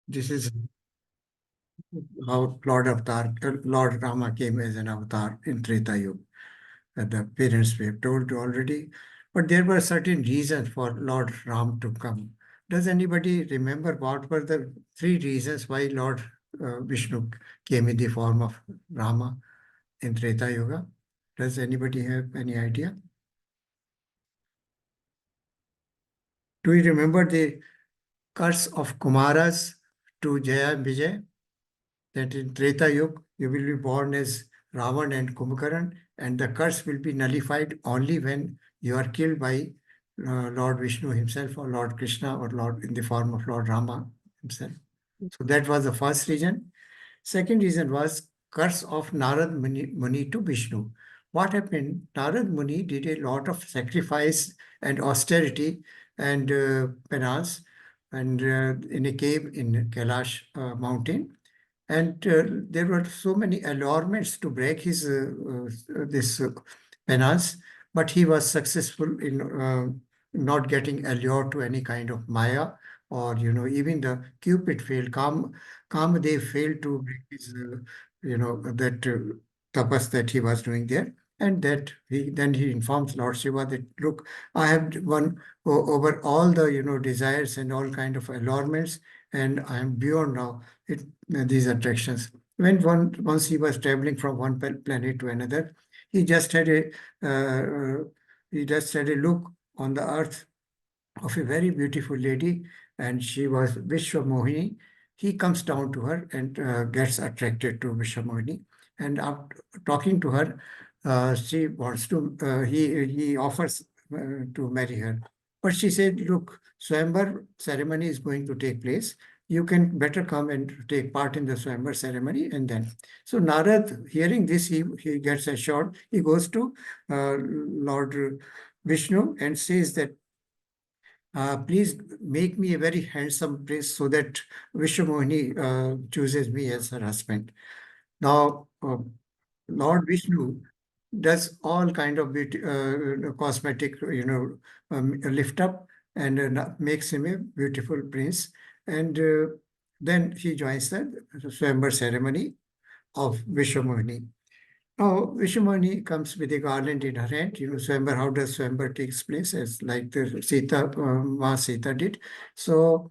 This is how Lord Rama came as an avatar in Treta Yuga. The parents we have told you already. But there were certain reasons for Lord Ram to come. Does anybody remember what were the three reasons why Lord Vishnu came in the form of Rama in Treta Yuga? Does anybody have any idea? Do you remember the curse of Kumaras to Jaya and Vijay? That in Treta Yuga, you will be born as Ravan and Kumbhakaran, and the curse will be nullified only when you are killed by Lord Vishnu himself or Lord Krishna or Lord in the form of Lord Rama himself. So that was the first reason. Second reason was curse of Narad Muni to Vishnu. What happened? Narad Muni did a lot of sacrifice and austerity and penance and in a cave in Kailash mountain. And there were so many allurements to break his this penance, but he was successful in not getting allured to any kind of maya, or even the Cupid failed. Kamadev failed to break his that tapas that he was doing there. And that he informs Lord Shiva that, look, I have won over all the desires and all kind of allurements, and I am beyond now these attractions. Once he was traveling from one planet to another, he just had a look on the earth of a very beautiful lady, and she was Vishwamohini. He comes down to her and gets attracted to Vishwamohini, and after talking to her, she wants to. He offers to marry her, but she said, "Look, Swayamvar ceremony is going to take place. You can better come and take part in the Swayamvar ceremony." And then, so Narad, hearing this, he gets assured. He goes to Lord Vishnu and says that, please make me a very handsome prince so that Vishwamohini chooses me as her husband. Now, Lord Vishnu does all kind of cosmetic, lift up and makes him a beautiful prince. And then he joins the Swayamvar ceremony of Vishwamohini. Now, Vishwamani comes with a garland in her hand. Swayamvar, how does Swayamvar takes place? As like the Ma Sita did. So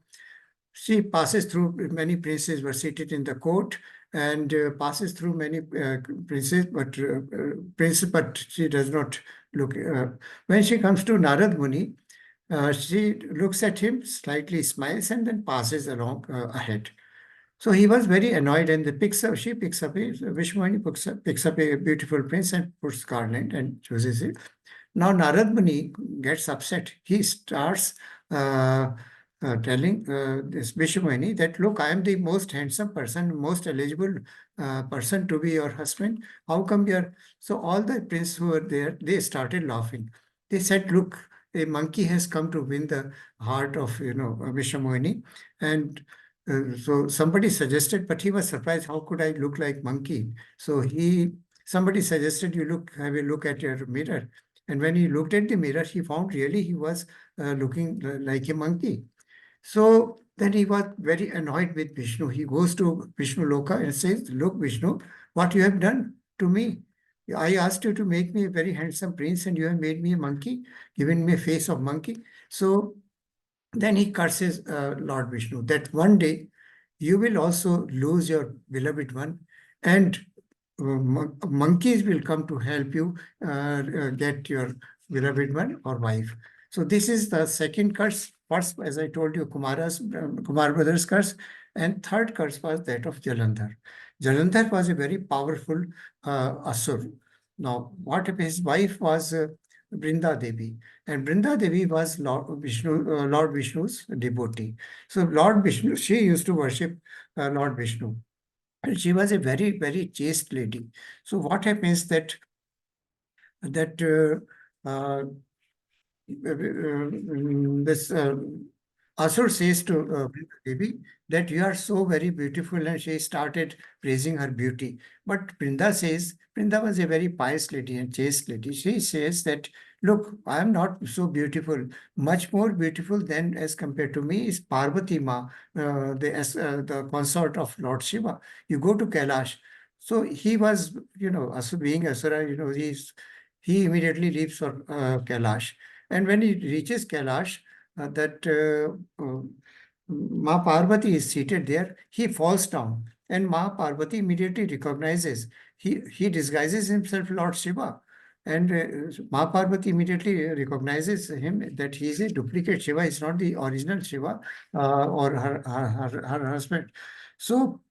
she passes through, many princes were seated in the court, and passes through many princes, but she does not look. When she comes to Narad Muni, she looks at him, slightly smiles, and then passes along ahead. So he was very annoyed, and she picks up Vishwani picks up a beautiful prince and puts garland and chooses it. Now Narad Muni gets upset. He starts telling this Vishwani that, look, I am the most handsome person, most eligible person to be your husband. How come you're... So all the princes who were there, they started laughing. They said, look, a monkey has come to win the heart of, Vishwamoni. And so somebody suggested, but he was surprised, how could I look like monkey? So somebody suggested, have a look at your mirror. And when he looked at the mirror, he found really he was looking like a monkey. So then he was very annoyed with Vishnu. He goes to Vishnu Loka and says, look, Vishnu, what you have done to me. I asked you to make me a very handsome prince, and you have made me a monkey, given me a face of monkey. So then he curses Lord Vishnu that one day you will also lose your beloved one, and monkeys will come to help you get your beloved one or wife. So this is the second curse. First, as I told you, Kumar brothers curse, and third curse was that of Jalandhar. Jalandhar was a very powerful asur. Now, what his wife was Brinda Devi, and Brinda Devi was Lord Vishnu's devotee. So Lord Vishnu, she used to worship Lord Vishnu. And she was a very, very chaste lady. So what happens that this Asur says to Devi that you are so very beautiful, and she started praising her beauty. But Brinda was a very pious lady and chaste lady. She says that, look, I am not so beautiful. Much more beautiful than as compared to me is Parvati Ma, the consort of Lord Shiva. You go to Kailash. So he was, being Asura, he immediately leaves for Kailash. And when he reaches Kailash, that Ma Parvati is seated there, he falls down. And Ma Parvati immediately recognizes. He disguises himself Lord Shiva. And Ma Parvati immediately recognizes him that he is a duplicate Shiva, is not the original Shiva or her husband. So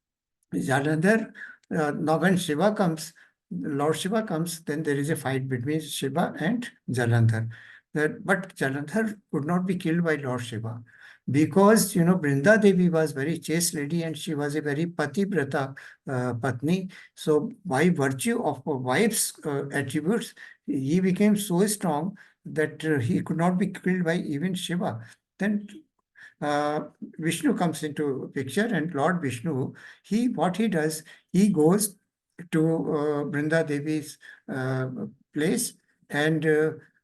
Jalandhar, now when Shiva comes, Lord Shiva comes, then there is a fight between Shiva and Jalandhar. But Jalandhar could not be killed by Lord Shiva because, Brinda Devi was very chaste lady and she was a very pativrata patni. So by virtue of a wife's attributes, he became so strong that he could not be killed by even Shiva. Then uh, Vishnu comes into picture, and Lord Vishnu, what he does, he goes to Brinda Devi's place and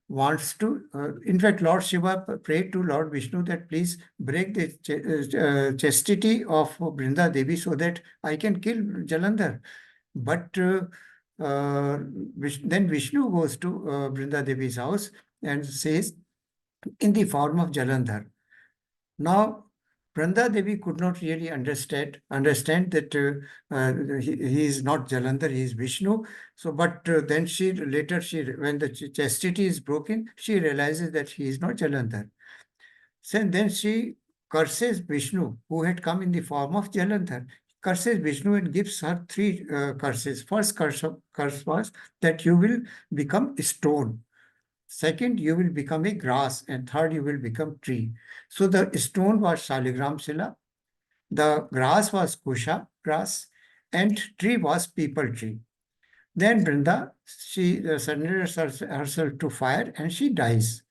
wants to. In fact, Lord Shiva prayed to Lord Vishnu that please break the chastity of Brinda Devi so that I can kill Jalandhar. But then Vishnu goes to Brinda Devi's house and says, in the form of Jalandhar. Now, Branda Devi could not really understand that he is not Jalandhar, he is Vishnu. So, but then when the chastity is broken, she realizes that he is not Jalandhar. So then she curses Vishnu, who had come in the form of Jalandhar. Curses Vishnu and gives her three curses. First curse was that you will become stone. Second, you will become a grass, and third, you will become tree. So the stone was Shaligram Sila, the grass was Kusha grass, and tree was people tree. Then Brinda, she surrenders herself to fire and she dies.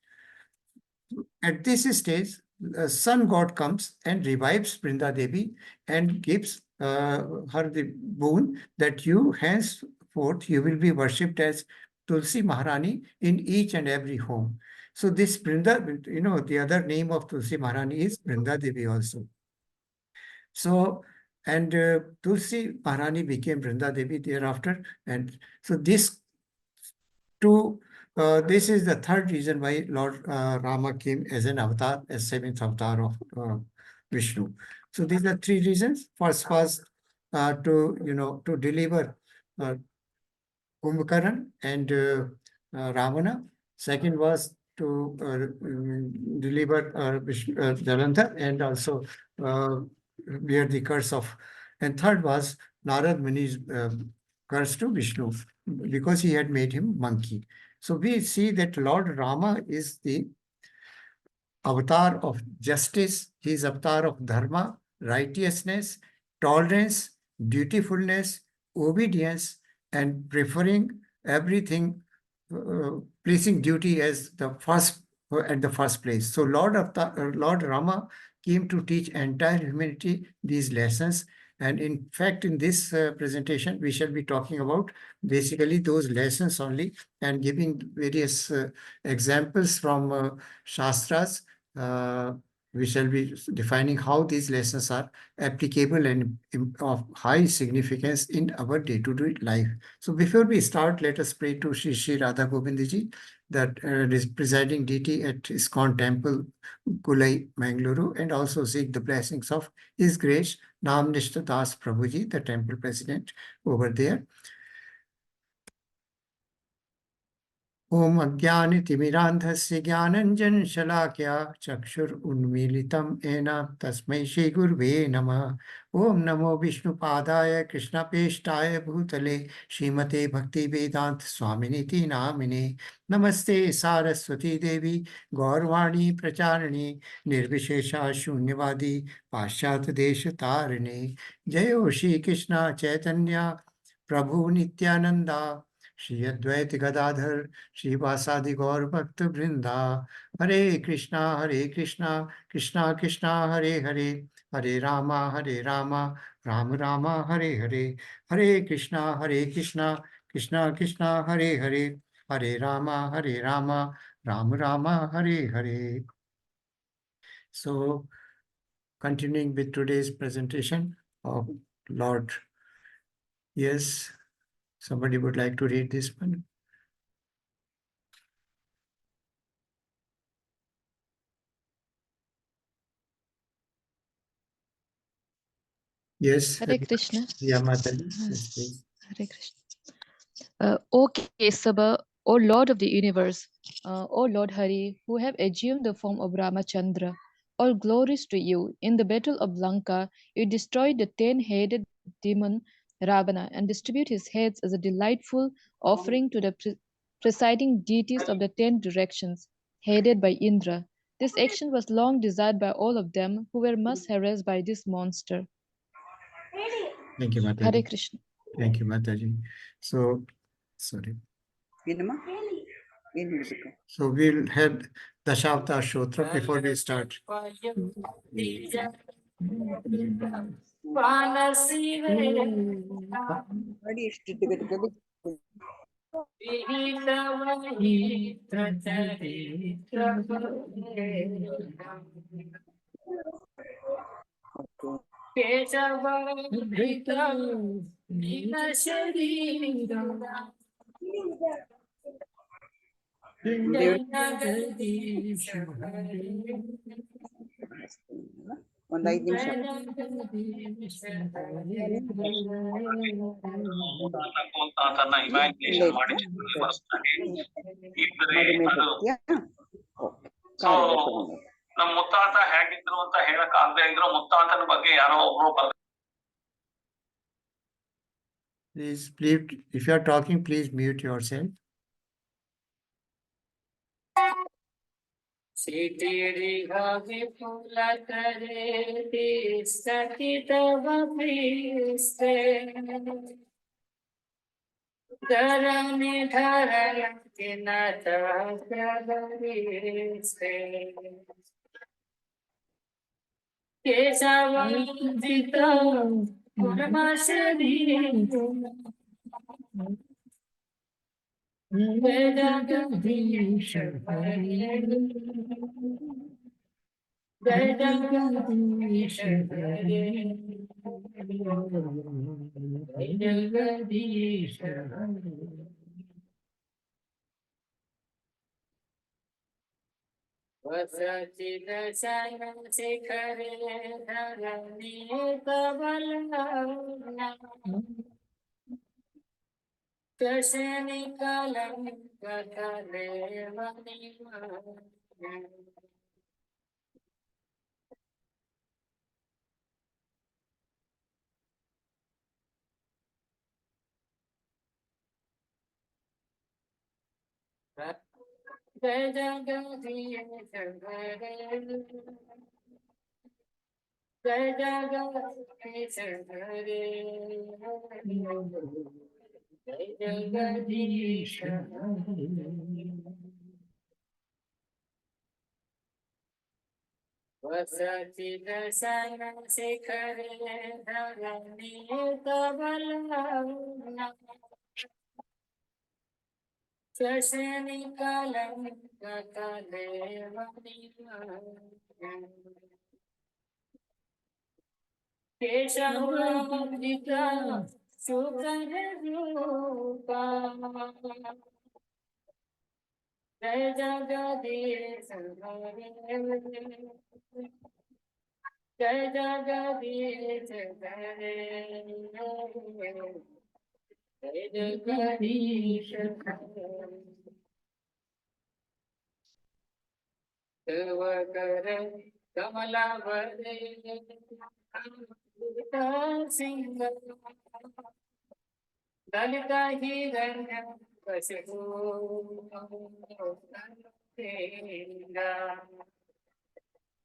At this stage, the sun god comes and revives Brinda Devi and gives her the boon that you henceforth you will be worshipped as Tulsi Maharani in each and every home. So this Brinda, the other name of Tulsi Maharani is Brinda Devi also. So, and Tulsi Maharani became Brinda Devi thereafter. And so this is the third reason why Lord Rama came as an avatar, as seventh avatar of Vishnu. So these are three reasons. First was to deliver uh, Kumbhakaran and Ravana. Second was to deliver Jalandhar and also uh, bear the curse of. And third was Narad Muni's curse to Vishnu because he had made him monkey. So we see that Lord Rama is the avatar of justice, he is avatar of dharma, righteousness, tolerance, dutifulness, obedience, and preferring everything, placing duty as the first at the first place. So Lord Rama came to teach entire humanity these lessons. And in fact, in this presentation, we shall be talking about basically those lessons only and giving various examples from Shastras. uh, we shall be defining how these lessons are applicable and of high significance in our day-to-day life. So before we start, let us pray to Shri Radha Govindji, that is presiding deity at ISKCON Temple, Kulai, Mangaluru, and also seek the blessings of His Grace, Namnishta Das Prabhuji, the temple president over there. ओम अज्ञानतिमिरान्धस्य ज्ञानञ्जनशलाकया चक्षुरुन्मीलितं येन तस्मै श्रीगुर्वे नमः। ओम नमो विष्णुपादाय कृष्णपेष्टाय भूतले श्रीमते भक्तिवेदान्त स्वामिनीति नामिने। नमस्ते सारस्वती देवी गौरवाणी प्रचारिणे निर्विशेषा शून्यवादी पाश्चात्यदेशतारिणे। जयो श्रीकृष्ण चैतन्य प्रभु नित्यानंदा श्री अद्वैत गदाधर श्रीवासादि गौर भक्त वृंदा। हरे कृष्णा कृष्णा कृष्णा हरे हरे, हरे रामा राम रामा हरे हरे। हरे कृष्णा कृष्णा कृष्णा कृष्णा हरे हरे, हरे Rama Rama Rama Hare Hare. So, continuing with today's presentation of Lord. Yes, somebody would like to read this one. Yes. Hare Krishna. Yeah, Mataji. Yes, please. Hare Krishna. O Kesava, O Lord of the universe, O Lord Hari, who have assumed the form of Ramachandra, all glories to you. In the battle of Lanka, you destroyed the 10-headed demon Ravana and distribute his heads as a delightful offering to the presiding deities of the 10 directions, headed by Indra. This action was long desired by all of them, who were much harassed by this monster. Thank you, Mataji. Hare Krishna. Thank you, Mataji. So, sorry. So we'll have Dashavataea Shotra before we start. ಒಂದು 5 ನಿಮಿಷ ತನ್ನ imagination ಮಾಡಿ so ನಮ್ಮ ಮುತ್ತಾತ ಹೇಗಿದ್ರು ಅಂತ ಹೇಳಕ್ ಆಗದೆ ಇದ್ರು ಮುತ್ತಾತನ ಬಗ್ಗೆ ಯಾರೋ ಒಬ್ರು Please, if you are talking, please mute yourself. ಸಿಟಿರಿ ಹೋಗಿ ಫುಲ ಕರೆ ಸಕಿತವ ಪ್ರೀಸ್ತೆ ಧರಣಿ ಧರಣಿ ನತರಿಸ್ತೆ ಕೇಶವಂತಿತ ಪರಮಶರೀ ಜಗದೀಶ ಹರಿ ಜಗದೀಶ ಹರಿ ಜಗದೀಶ ಹರಿ ವಸತಿ ದಶನ ಶಿಖರೆ ಧರಣಿ ಕಮಲ ಕಶನಿ ಕಲಂಕ ಕಲೇವನಿ जय जगदीश हरे जय जगदीश हरे जय जगदीश वसति दशन शिखरे धरणी कमल शशनि कलंक कलेवनि केशवामृता सुकर रूपा जय जगदीश हरे जय जगदीश हरे जय जगदीश कर कमलावरे सिंह ललिता हिरण्य कशिपु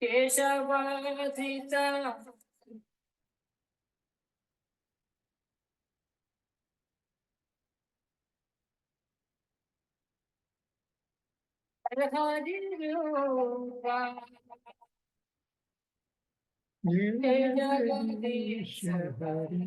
केशवाधिता हरि रूपा जय Jagdish Hari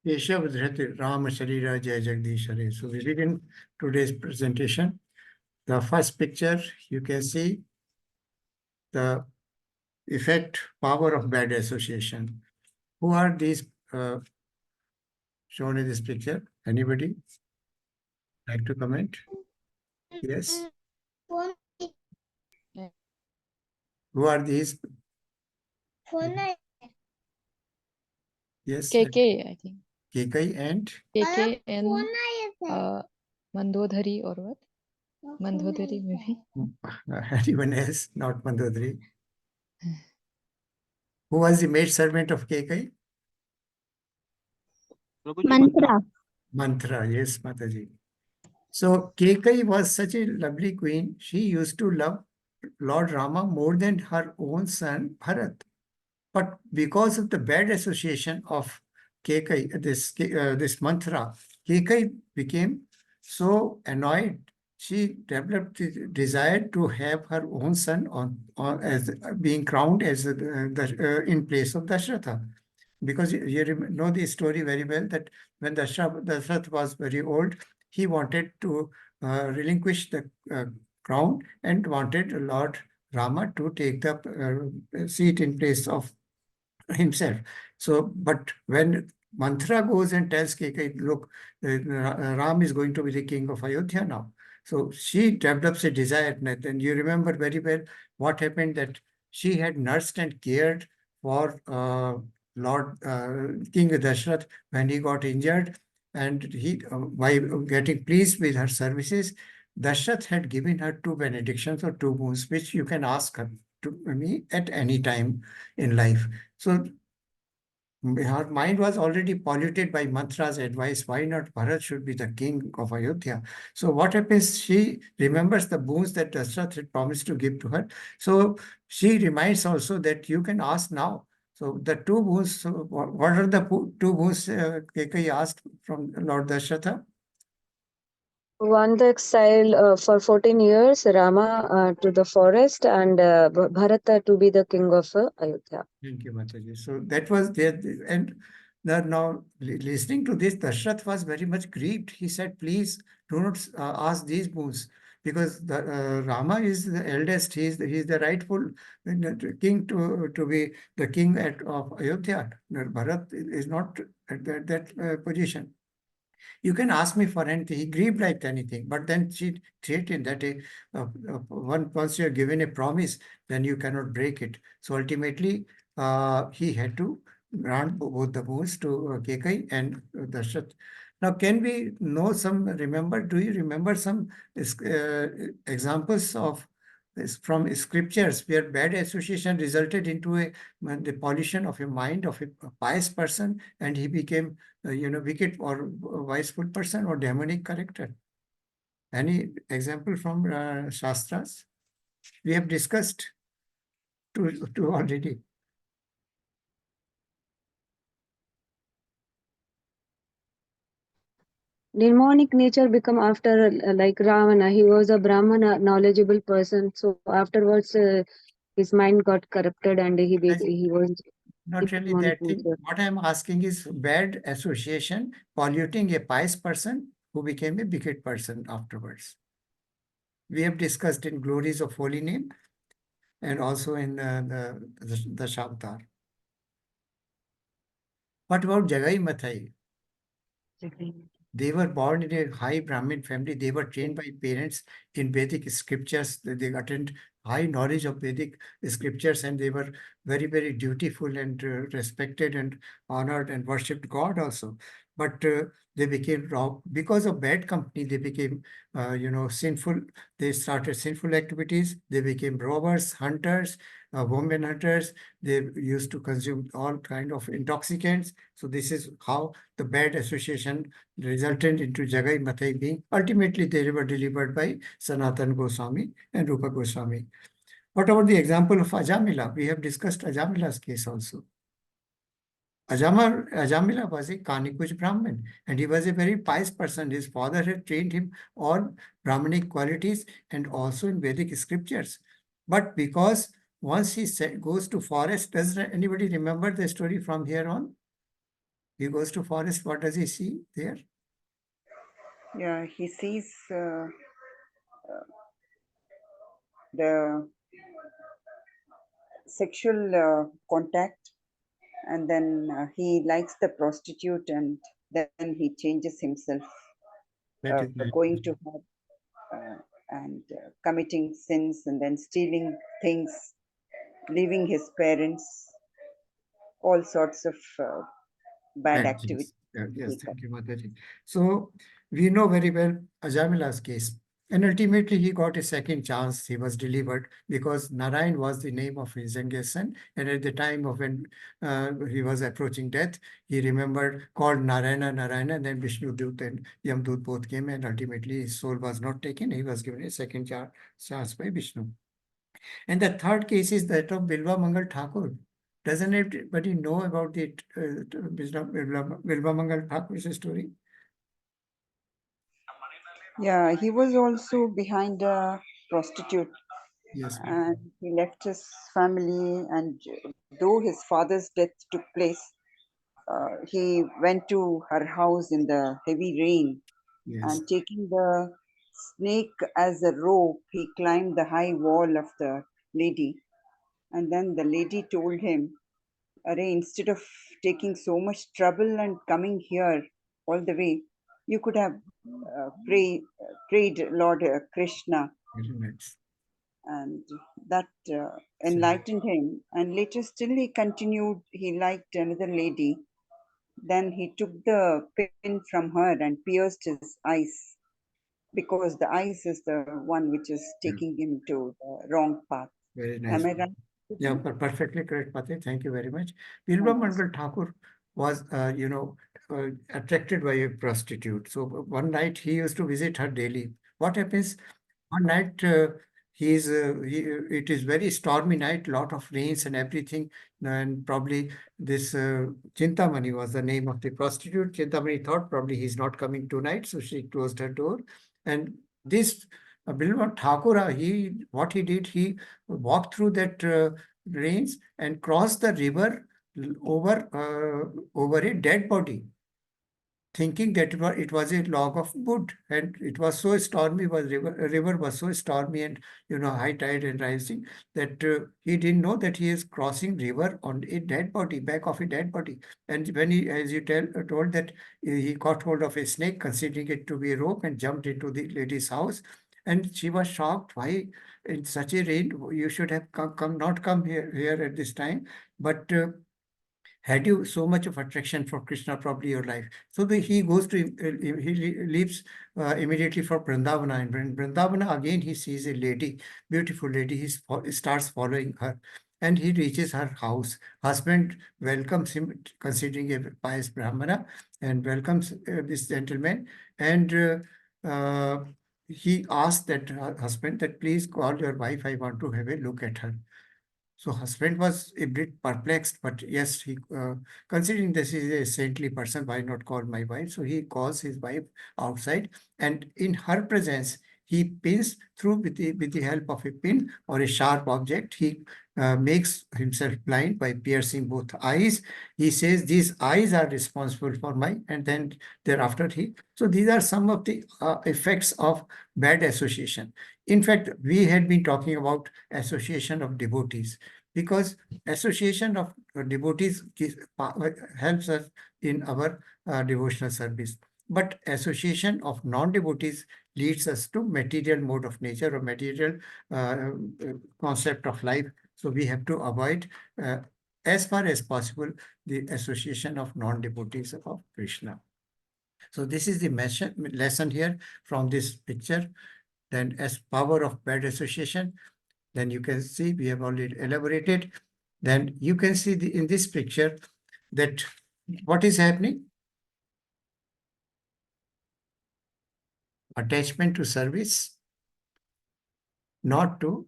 Dashavataea Rama Sharira Jai Jagdish Hare. So we begin today's presentation. The first picture, you can see the effect, power of bad association. Who are these shown in this picture? Anybody like to comment? Yes. Who are these? Yes. KK, I think. Kekai and KK and Mandodhari or what? Mandodhari maybe. anyone else, not Mandodari. Who was the maid servant of Kekai? Mantra. Mantra, yes, Mataji. So Kekai was such a lovely queen. She used to love Lord Rama more than her own son Bharat. But because of the bad association of Kekai, this Mantra, Kekai became so annoyed. She developed the desire to have her own son as being crowned as in place of Dasharatha. Because you know the story very well that when Dasharatha was very old, he wanted to relinquish the crown and wanted Lord Rama to take the seat in place of himself. So, but when Mantra goes and tells Kekai, look, Ram is going to be the king of Ayodhya now. So she develops a desire. And you remember very well what happened, that she had nursed and cared for Lord King Dashrath when he got injured, and he by getting pleased with her services, Dashrath had given her 2 benedictions or 2 boons, which you can ask her to me at any time in life. So her mind was already polluted by Mantra's advice. Why not Bharat should be the king of Ayodhya? So what happens? She remembers the boons that Dashrath had promised to give to her. So she reminds also that you can ask now. So the 2 boons, so what are the 2 boons Kekai asked from Lord Dasharatha? One the exile for 14 years, Rama to the forest, and Bharata to be the king of Ayodhya. Thank you, Mataji. So that was there. And now listening to this, Dashrath was very much grieved. He said, please do not ask these boons. because the Rama is the eldest. He is the rightful king to be the king of Ayodhya. Bharat is not at that position. You can ask me for anything. He grieved like anything, but then she stated that once you are given a promise, then you cannot break it. So ultimately, he had to grant both the boons to Kekai and Dashath. Now, can we know do you remember some examples of this from scriptures where bad association resulted into the pollution of a mind of a pious person, and he became wicked or wiseful person or demonic character? Any example from Shastras? We have discussed two already. Demonic nature become after like Ravana. He was a Brahmana, knowledgeable person. So afterwards, his mind got corrupted and he was Not really demonic that thing. nature. What I am asking is bad association polluting a pious person who became a wicked person afterwards. We have discussed in Glories of Holy Name and also in the Shabdar. What about Jagai Mathai? They were born in a high Brahmin family. They were trained by parents in Vedic scriptures. They attained high knowledge of Vedic scriptures, and they were very, very dutiful and respected and honored and worshipped God also. But they became wrong because of bad company. They became, sinful. They started sinful activities. They became robbers, hunters, women hunters. They used to consume all kind of intoxicants. So this is how the bad association resulted into Jagai Mathai being, ultimately they were delivered by Sanatan Goswami and Rupa Goswami. What about the example of Ajamila? We have discussed Ajamila's case also. Ajamila was a Kanikuj Brahmin, and he was a very pious person. His father had trained him on Brahmanic qualities and also in Vedic scriptures. But because once he goes to forest, does anybody remember the story from here on? He goes to forest, what does he see there? Yeah, he sees the sexual contact, and then he likes the prostitute, and then he changes himself, That is right. going to her and committing sins, and then stealing things, leaving his parents, all sorts of bad activities. Yes, thank you, Mataji. So we know very well Ajamila's case. And ultimately he got a second chance. He was delivered because Narayan was the name of his youngest son. And at the time of when he was approaching death, he remembered, called Narayana, Narayana, and then Vishnu Dut and Yamdut both came, and ultimately his soul was not taken. He was given a second chance by Vishnu. And the third case is that of Bilva Mangal Thakur. Doesn't anybody know about the Bilva Mangal Thakur's story? Yeah, he was also behind a prostitute, Yes, and he left his family, and though his father's death took place, he went to her house in the heavy rain, yes, and taking the snake as a rope, he climbed the high wall of the lady. And then the lady told him, Array, instead of taking so much trouble and coming here all the way, you could have prayed Lord Krishna. very nice. And that enlightened him. And later, still, he continued, he liked another lady. Then he took the pin from her and pierced his eyes, because the eyes is the one which is taking him to the wrong path. Very nice. Am I right? Yeah, perfectly correct, Pate. Thank you very much. Bilva Mangal Thakur was, attracted by a prostitute. So one night he used to visit her daily. What happens? One night it is very stormy night, lot of rains and everything, and probably this Chintamani was the name of the prostitute. Chintamani thought probably he's not coming tonight, so she closed her door. And this Bilva Thakur, what he did, he walked through that rains and crossed the river over a dead body. thinking that it was a log of wood, and it was so stormy, river was so stormy and high tide and rising, that he didn't know that he is crossing river on a dead body, back of a dead body. And when he, as you told that he got hold of a snake, considering it to be a rope, and jumped into the lady's house, and she was shocked. Why in such a rain? You should have not come here at this time, but. Had you so much of attraction for Krishna, probably your life. So he goes to, leaves immediately for Vrindavana. And in Vrindavana, again, he sees a lady, beautiful lady. He starts following her. And he reaches her house. Husband welcomes him, considering a pious Brahmana, and welcomes this gentleman. And he asks that husband that, please call your wife. I want to have a look at her. So husband was a bit perplexed, but yes, he considering this is a saintly person, why not call my wife? So he calls his wife outside, and in her presence, he pins through with the help of a pin or a sharp object. He makes himself blind by piercing both eyes. He says these eyes are responsible for my, and then thereafter he. So these are some of the effects of bad association. In fact, we had been talking about association of devotees, because association of devotees helps us in our devotional service. But association of non-devotees leads us to material mode of nature or material concept of life. So we have to avoid, as far as possible, the association of non-devotees of Krishna. So this is the lesson here from this picture. Then as power of bad association, then you can see we have already elaborated. Then you can see in this picture that what is happening? Attachment to service, not to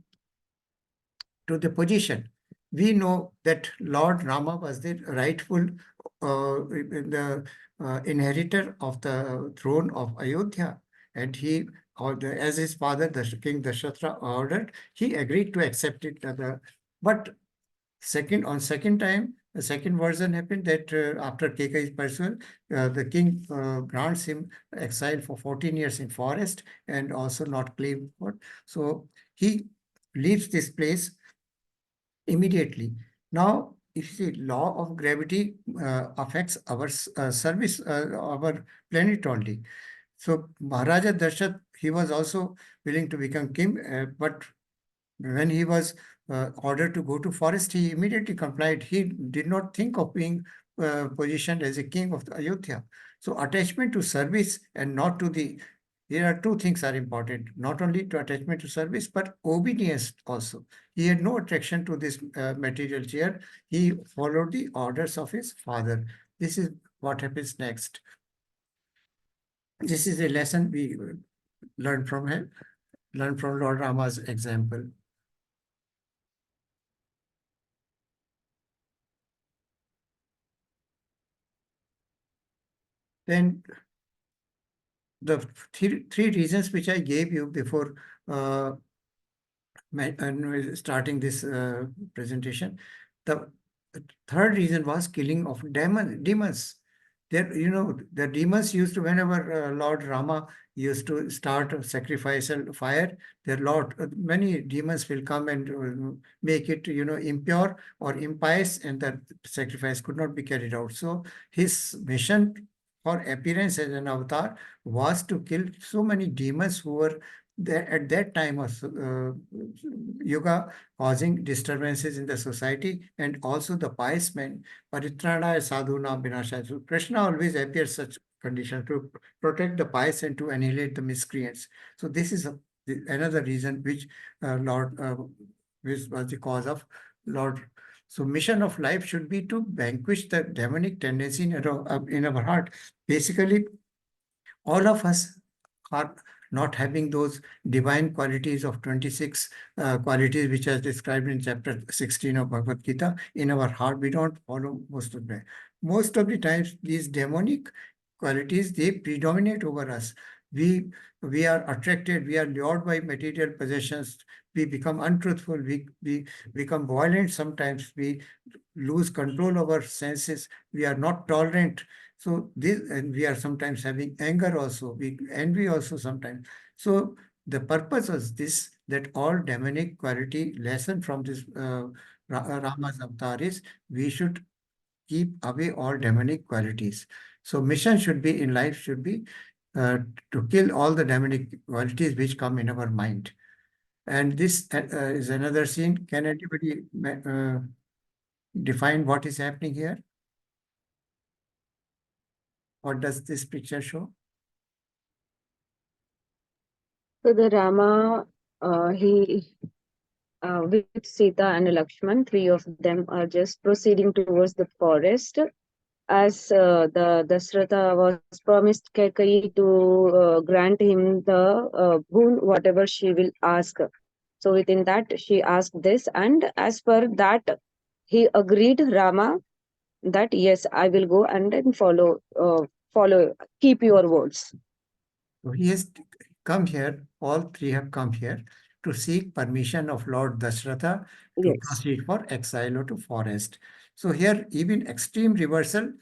the position. We know that Lord Rama was the rightful inheritor of the throne of Ayodhya, and he, as his father, the King Dashavataea ordered, he agreed to accept it. But second time, the second version happened that after Kekai's pursuit, the king grants him exile for 14 years in forest and also not claim for. So he leaves this place immediately. Now, if the law of gravity affects our service, our planet only. So Maharaja Darshat, he was also willing to become king, but when he was ordered to go to forest, he immediately complied. He did not think of being positioned as a king of the Ayodhya. So attachment to service and not to the, here are two things are important, not only to attachment to service, but obedience also. He had no attraction to this material chair. He followed the orders of his father. This is what happens next. This is a lesson we learned from him, learned from Lord Rama's example. Then the three reasons which I gave you before starting this presentation, the third reason was killing of demons. There, the demons used to, whenever Lord Rama used to start a sacrificial fire, many demons will come and make it, impure or impious, and that sacrifice could not be carried out. So his mission for appearance as an avatar was to kill so many demons who were there at that time of yoga, causing disturbances in the society, and also the pious men. Paritranaya sadhuna vinashaya. So Krishna always appears such conditions to protect the pious and to annihilate the miscreants. So this is another reason which which was the cause of Lord. So mission of life should be to vanquish the demonic tendency in our heart. Basically, all of us are not having those divine qualities of 26 qualities which are described in chapter 16 of Bhagavad Gita in our heart. We don't follow most of them. Most of the times, these demonic qualities, they predominate over us. We are attracted, we are lured by material possessions, we become untruthful, we become violent sometimes, we lose control of our senses, we are not tolerant, So this, and we are sometimes having anger also, we envy also sometimes. So the purpose of this, that all demonic quality lesson from this Rama's avatar is, we should keep away all demonic qualities. So mission should be in life should be to kill all the demonic qualities which come in our mind. And this is another scene. Can anybody define what is happening here? What does this picture show? So the Rama, he with Sita and Lakshman, three of them are just proceeding towards the forest, as the Dashavatha was promised Kaikeyi to grant him the boon, whatever she will ask. So within that, she asked this, and as per that, he agreed, Rama, that yes, I will go and then follow, keep your words. So he has come here, all three have come here to seek permission of Lord Dasharatha to Yes. proceed for exile or to forest. So here, even extreme reversal,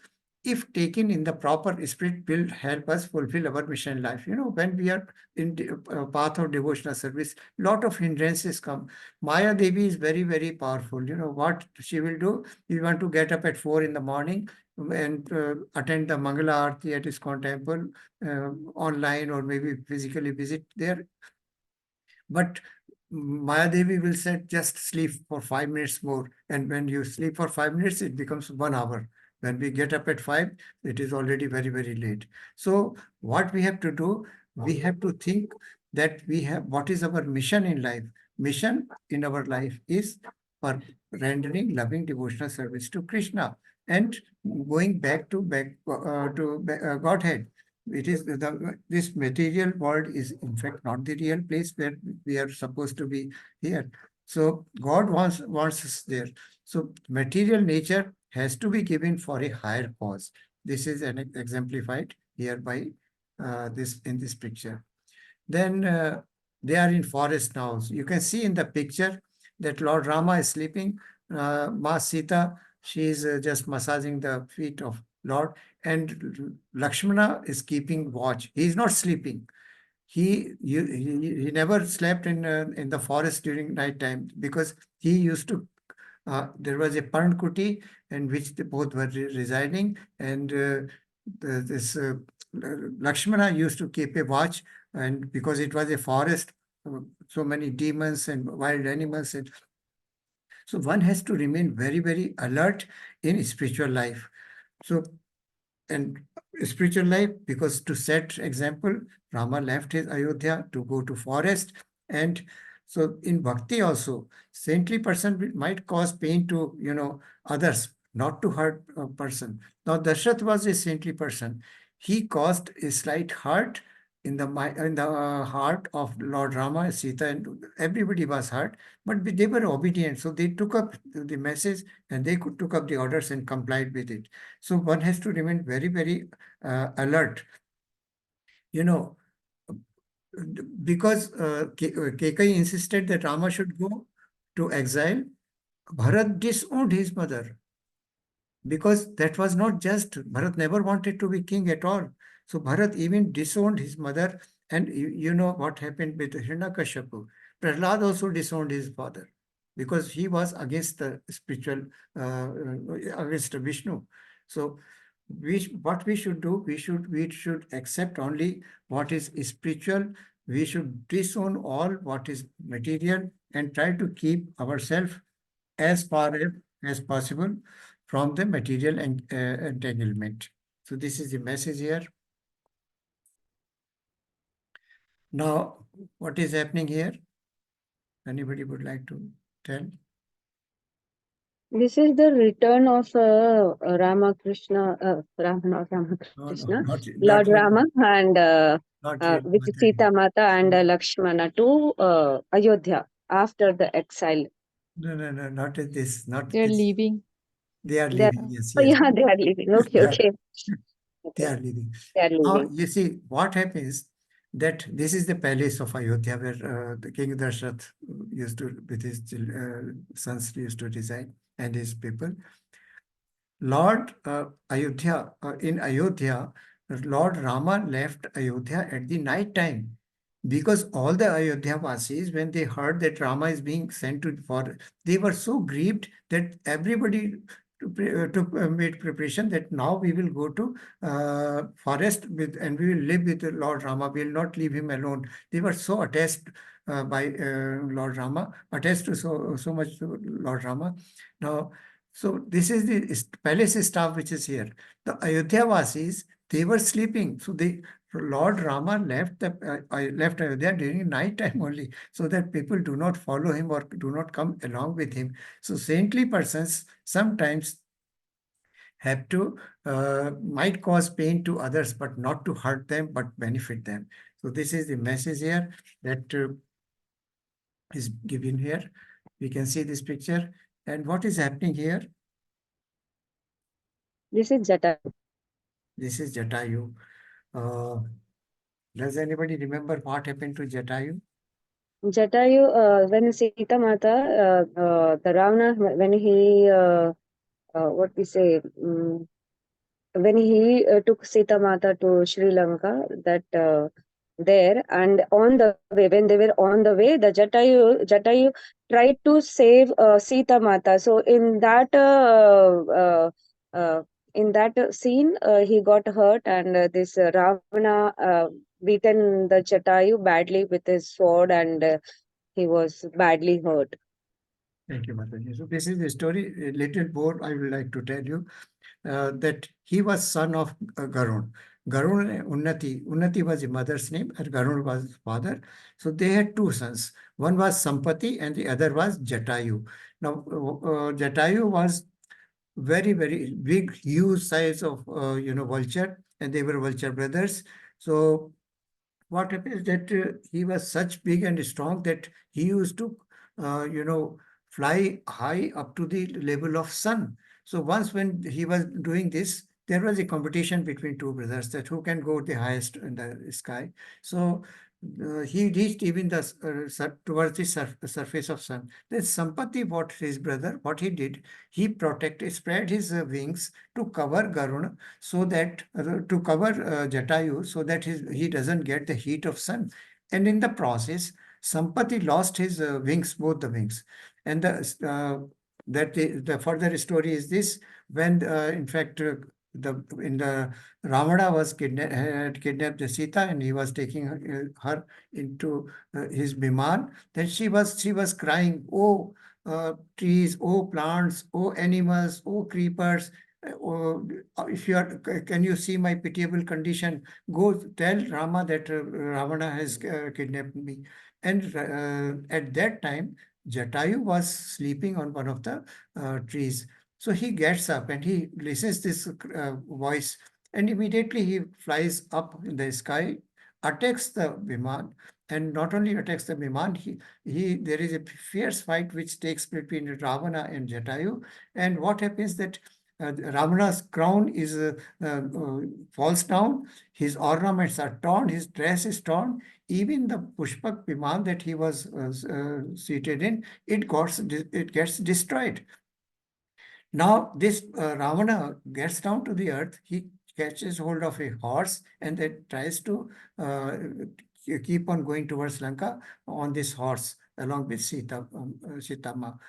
if taken in the proper spirit, will help us fulfill our mission in life. You know, when we are in the path of devotional service, lot of hindrances come. Maya Devi is very, very powerful. You know what she will do? You want to get up at 4 in the morning and attend the Mangala Aarti at ISKCON temple, online, or maybe physically visit there. But Maya Devi will say, just sleep for 5 minutes more. And when you sleep for 5 minutes, it becomes 1 hour. When we get up at 5, it is already very, very late. So what we have to do, we have to think that we have, what is our mission in life? Mission in our life is for rendering loving devotional service to Krishna and going back to Godhead. It is this material world is in fact not the real place where we are supposed to be here. So God wants us there. So material nature has to be given for a higher cause. This is exemplified here by this in this picture. Then they are in forest now. So you can see in the picture that Lord Rama is sleeping. Ma Sita, she is just massaging the feet of Lord, and Lakshmana is keeping watch. He is not sleeping. He never slept in the forest during night time, because he used to. There was a Parnkuti in which they both were residing, and this Lakshmana used to keep a watch, and because it was a forest, so many demons and wild animals, and so one has to remain very, very alert in spiritual life. So, and spiritual life, because to set example, Rama left his Ayodhya to go to forest. And so in bhakti also, saintly person might cause pain to, others, not to hurt a person. Now Dashrath was a saintly person. He caused a slight hurt in the heart of Lord Rama, Sita, and everybody was hurt, but they were obedient. So they took up the message, and they took up the orders and complied with it. So one has to remain very, very alert. Because Kekai insisted that Rama should go to exile, Bharat disowned his mother, because that was not just. Bharat never wanted to be king at all. So Bharat even disowned his mother, and you know what happened with Hiranyakashipu. Prahlad also disowned his father, because he was against the spiritual, against Vishnu. So what we should do, we should accept only what is spiritual. We should disown all what is material and try to keep ourselves as far as possible from the material entanglement. So this is the message here. Now, what is happening here? Anybody would like to tell? This is the return of Rama Krishna, not Rama Krishna, Lord Rama, and with Sita Mata and Lakshmana to Ayodhya after the exile. No, not this. They're leaving. They are leaving. Yes, yes. Oh, yeah, they are leaving. Okay. They are leaving. They are leaving. Now, you see, what happens, that this is the palace of Ayodhya, where the King Dashrath used to, with his sons, used to reside, and his people. Lord Ayodhya, in Ayodhya, Lord Rama left Ayodhya at the night time because all the Ayodhya Vasis, when they heard that Rama is being sent to for, they were so grieved that everybody made preparation that now we will go to forest with and we will live with Lord Rama. We will not leave him alone. They were so attached by Lord Rama, attached to so much to Lord Rama. Now, so this is the palace staff which is here. The Ayodhya Vasis, they were sleeping. So Lord Rama left Ayodhya during night time only, so that people do not follow him or do not come along with him. So saintly persons sometimes have to might cause pain to others, but not to hurt them, but benefit them. So this is the message here that is given here. We can see this picture. And what is happening here? This is Jatayu. This is Jatayu. Does anybody remember what happened to Jatayu? Jatayu, when Sita Mata, the Ravana, when he, what we say, when he took Sita Mata to Sri Lanka, that there, and on the way, when they were on the way, the Jatayu tried to save Sita Mata. So in that scene, he got hurt, and this Ravana beaten the Jatayu badly with his sword, and he was badly hurt. Thank you, Mataji. So this is the story, a little more I would like to tell you. That he was son of Garun. Garun and Unnati. Unnati was his mother's name and Garun was his father. So they had two sons. One was Sampati and the other was Jatayu. Now, Jatayu was very, very big, huge size of, vulture, and they were vulture brothers. So what happens that he was such big and strong that he used to, fly high up to the level of sun. So once when he was doing this, there was a competition between two brothers that who can go the highest in the sky. So he reached even towards the surface of sun. Then Sampati, what he did, he spread his wings to cover Garuna, so that to cover Jatayu, so that he doesn't get the heat of sun. And in the process, Sampati lost his wings, both the wings. And the further story is this: when in fact the Ravana had kidnapped the Sita, and he was taking her into his Biman. Then she was crying, "Oh trees, oh plants, oh animals, oh creepers! Oh, if you are, can you see my pitiable condition? Go tell Rama that Ravana has kidnapped me." And at that time, Jatayu was sleeping on one of the trees. So he gets up and he listens this voice, and immediately he flies up in the sky, attacks the Viman, and not only attacks the Viman, there is a fierce fight which takes between Ravana and Jatayu. And what happens that Ravana's crown is falls down, his ornaments are torn, his dress is torn, even the Pushpak Viman that he was seated in, it gets destroyed. Now this Ravana gets down to the earth, he catches hold of a horse and then tries to keep on going towards Lanka on this horse along with Sitama.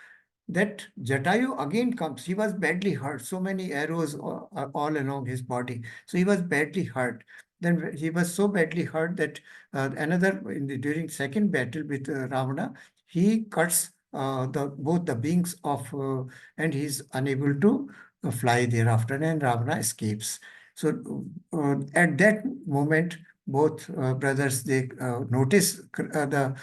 That Jatayu again comes. He was badly hurt. So many arrows all along his body. So he was badly hurt. Then he was so badly hurt that during second battle with Ravana, he cuts both the wings of, and he's unable to fly thereafter, and Ravana escapes. So at that moment, both brothers, they notice the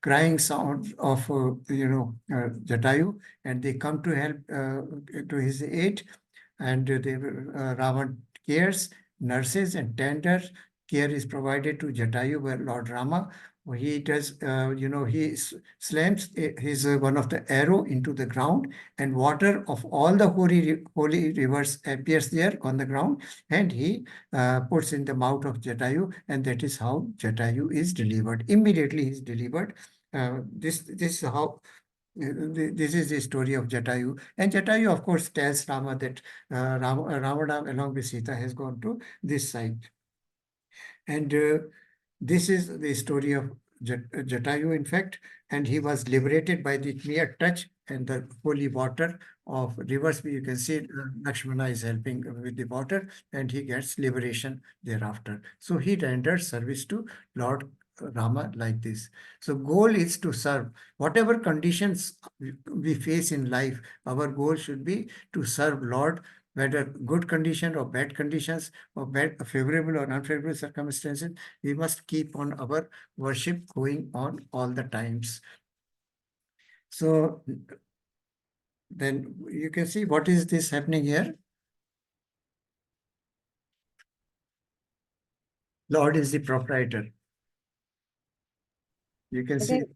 crying sound of Jatayu, and they come to help to his aid, and Ravan cares, nurses, and tender care is provided to Jatayu by Lord Rama. He does, he slams his one of the arrow into the ground, and water of all the holy rivers appears there on the ground, and he puts in the mouth of Jatayu, and that is how Jatayu is delivered. Immediately he is delivered. This is how This is the story of Jatayu. And Jatayu, of course, tells Rama that Ravana, along with Sita, has gone to this side. And this is the story of Jatayu, in fact, and he was liberated by the mere touch and the holy water of rivers. You can see Lakshmana is helping with the water, and he gets liberation thereafter. So he renders service to Lord Rama like this. So goal is to serve. Whatever conditions we face in life, our goal should be to serve Lord, whether good condition or bad conditions, or bad, favorable or unfavorable circumstances. We must keep on our worship going on all the times. So then you can see what is this happening here. Lord is the proprietor. You can I see. think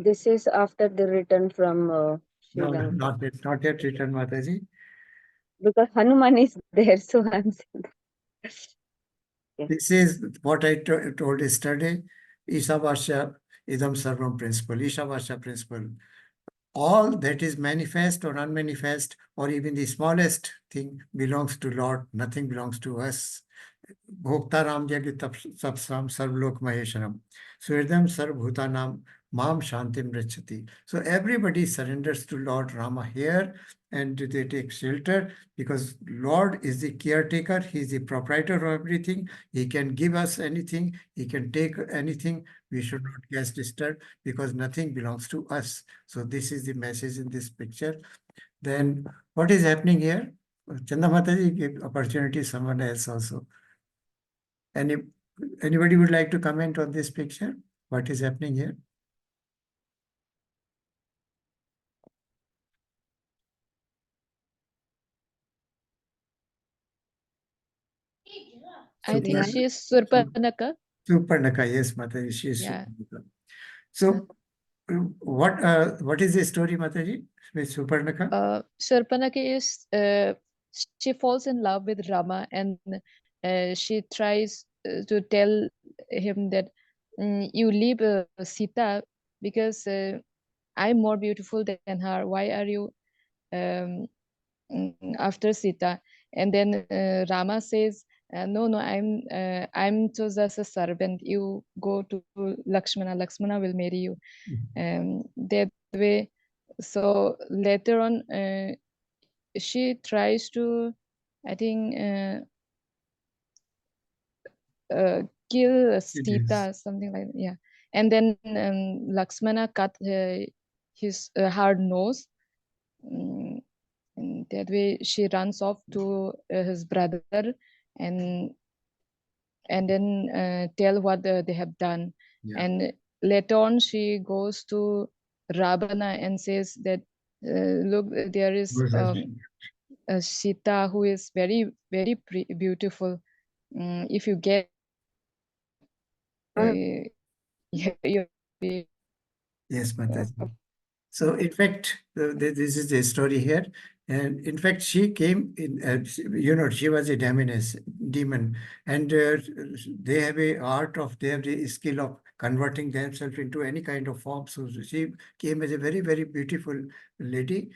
this is after the return from Sri No, Lanka. not yet written, Mataji. Because Hanuman is there, so I'm saying that. Yes. This is what I told yesterday. Ishavasya idam sarvam principle. Ishavasya principle. All that is manifest or unmanifest, or even the smallest thing, belongs to Lord. Nothing belongs to us. Bhoktaram Jagi Tapsam Sarvlok Mahesharam. Svedam Sarvbhutanam Mam Shantim Rachati. So everybody surrenders to Lord Rama here, and they take shelter because Lord is the caretaker. He is the proprietor of everything. He can give us anything. He can take anything. We should not get disturbed because nothing belongs to us. So this is the message in this picture. Then what is happening here? Chanda Mataji, give opportunity to someone else also. Anybody would like to comment on this picture? What is happening here? I think she is Surpanaka. Surpanaka, yes, Mataji, she is Yeah. Surpanaka. So, what is the story, Mataji, with Surpanaka? Surpanaka is she falls in love with Rama, and she tries to tell him that you leave Sita because I'm more beautiful than her. Why are you um, after Sita? And then Rama says, no, I'm just as a servant. You go to Lakshmana. Lakshmana will marry you. That way. So later on, she tries to, I think, kill Sita, something like that. Yeah. And then Lakshmana cut his hard nose. And that way she runs off to his brother and then tell what they have done. Yeah. And later on she goes to Ravana and says that look, there is Sita who is very, very beautiful. If you get you Yes, Mataji. So, in fact, this is the story here. And in fact, she came in, she was a demon. And they have they have the skill of converting themselves into any kind of form. So she came as a very, very beautiful lady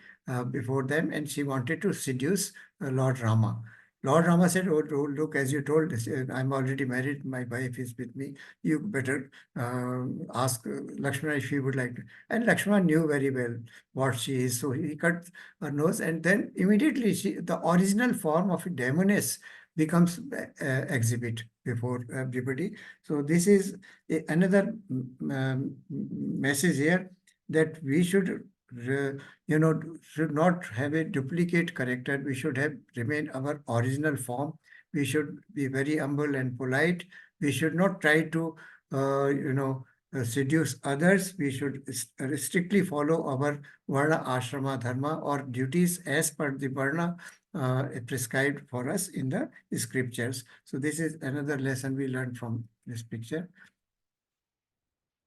before them, and she wanted to seduce Lord Rama. Lord Rama said, oh, look, as you told, I'm already married, my wife is with me. You better ask Lakshmana if she would like to. And Lakshmana knew very well what she is. So he cut her nose, and then immediately the original form of a demoness becomes exhibit before everybody. So this is another message here, that we should should not have a duplicate character. We should have remain our original form. We should be very humble and polite. We should not try to seduce others. We should strictly follow our Varna Ashrama Dharma, or duties as per the Varna prescribed for us in the scriptures. So this is another lesson we learned from this picture.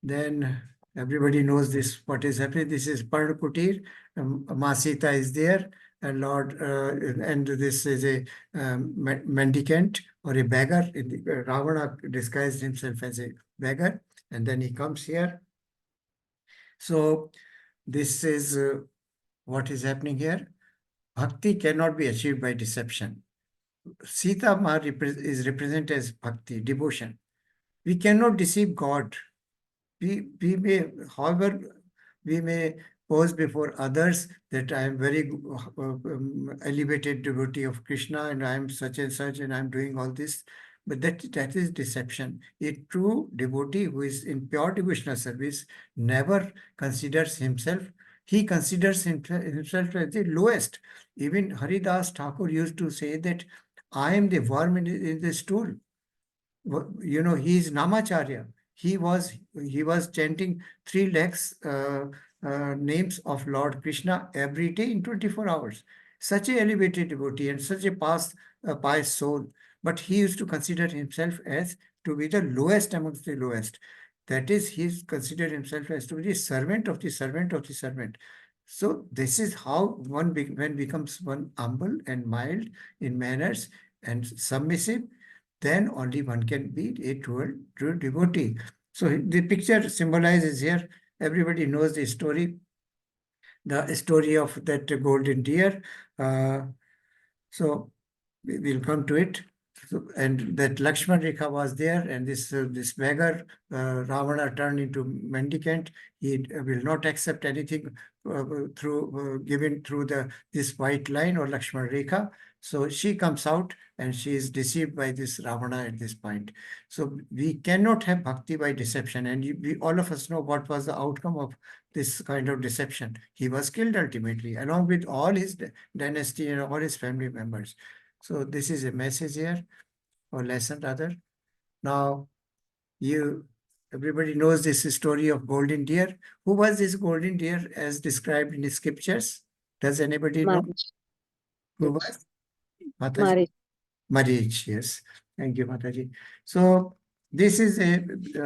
Then everybody knows this, what is happening. This is Parnakutir. Ma Sita is there, and and this is a mendicant or a beggar. Ravana disguised himself as a beggar, and then he comes here. So this is what is happening here. Bhakti cannot be achieved by deception. Sita Ma is represented as bhakti, devotion. We cannot deceive God. We may, however, we may pose before others that I am very elevated devotee of Krishna and I am such and such and I am doing all this. But that is deception. A true devotee who is in pure devotional service never considers himself. He considers himself as the lowest. Even Haridas Thakur used to say that I am the worm in the stool. You know, he is Namacharya. He was chanting 3 lakhs names of Lord Krishna every day in 24 hours. Such a elevated devotee and such a pious soul. But he used to consider himself as to be the lowest amongst the lowest. That is, he considered himself as to be the servant of the servant of the servant. So this is how one becomes one humble and mild in manners and submissive, then only one can be a true devotee. So the picture symbolizes here, everybody knows the story of that golden deer. So we'll come to it. So, and that Lakshman Rekha was there, and this beggar, Ravana, turned into mendicant. He will not accept anything given through this white line or Lakshman Rekha. So she comes out and she is deceived by this Ravana at this point. So we cannot have bhakti by deception. And we all of us know what was the outcome of this kind of deception. He was killed ultimately, along with all his dynasty and all his family members. So this is a message here, or lesson rather. Now, everybody knows this story of golden deer. Who was this golden deer as described in the scriptures? Does anybody know? Who was? Mataji? Marich, yes. Thank you, Mataji. So this is a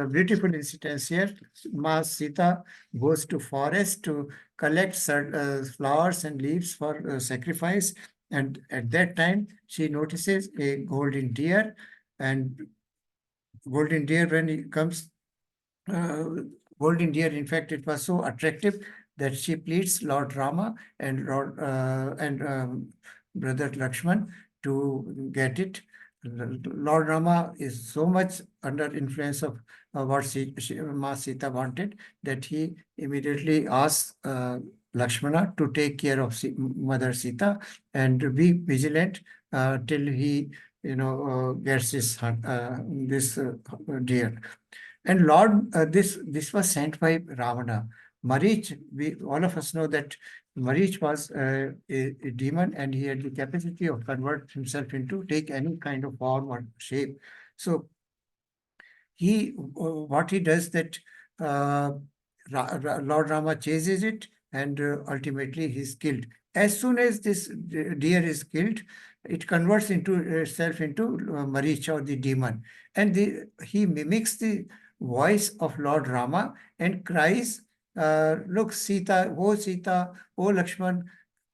beautiful incident here. Ma Sita goes to forest to collect flowers and leaves for sacrifice. And at that time, she notices a golden deer. And golden deer, when it comes, golden deer, in fact, it was so attractive that she pleads Lord Rama and Brother Lakshman to get it. Lord Rama is so much under influence of what Ma Sita wanted that he immediately asks Lakshmana to take care of Mother Sita and be vigilant till he, gets this deer. And Lord, this was sent by Ravana. Marich, all of us know that Marich was a demon and he had the capacity of convert himself into take any kind of form or shape. So what he does that Lord Rama chases it and ultimately he's killed. As soon as this deer is killed, it converts itself into Marich, or the demon. And he mimics the voice of Lord Rama and cries, look, Sita, oh Lakshman,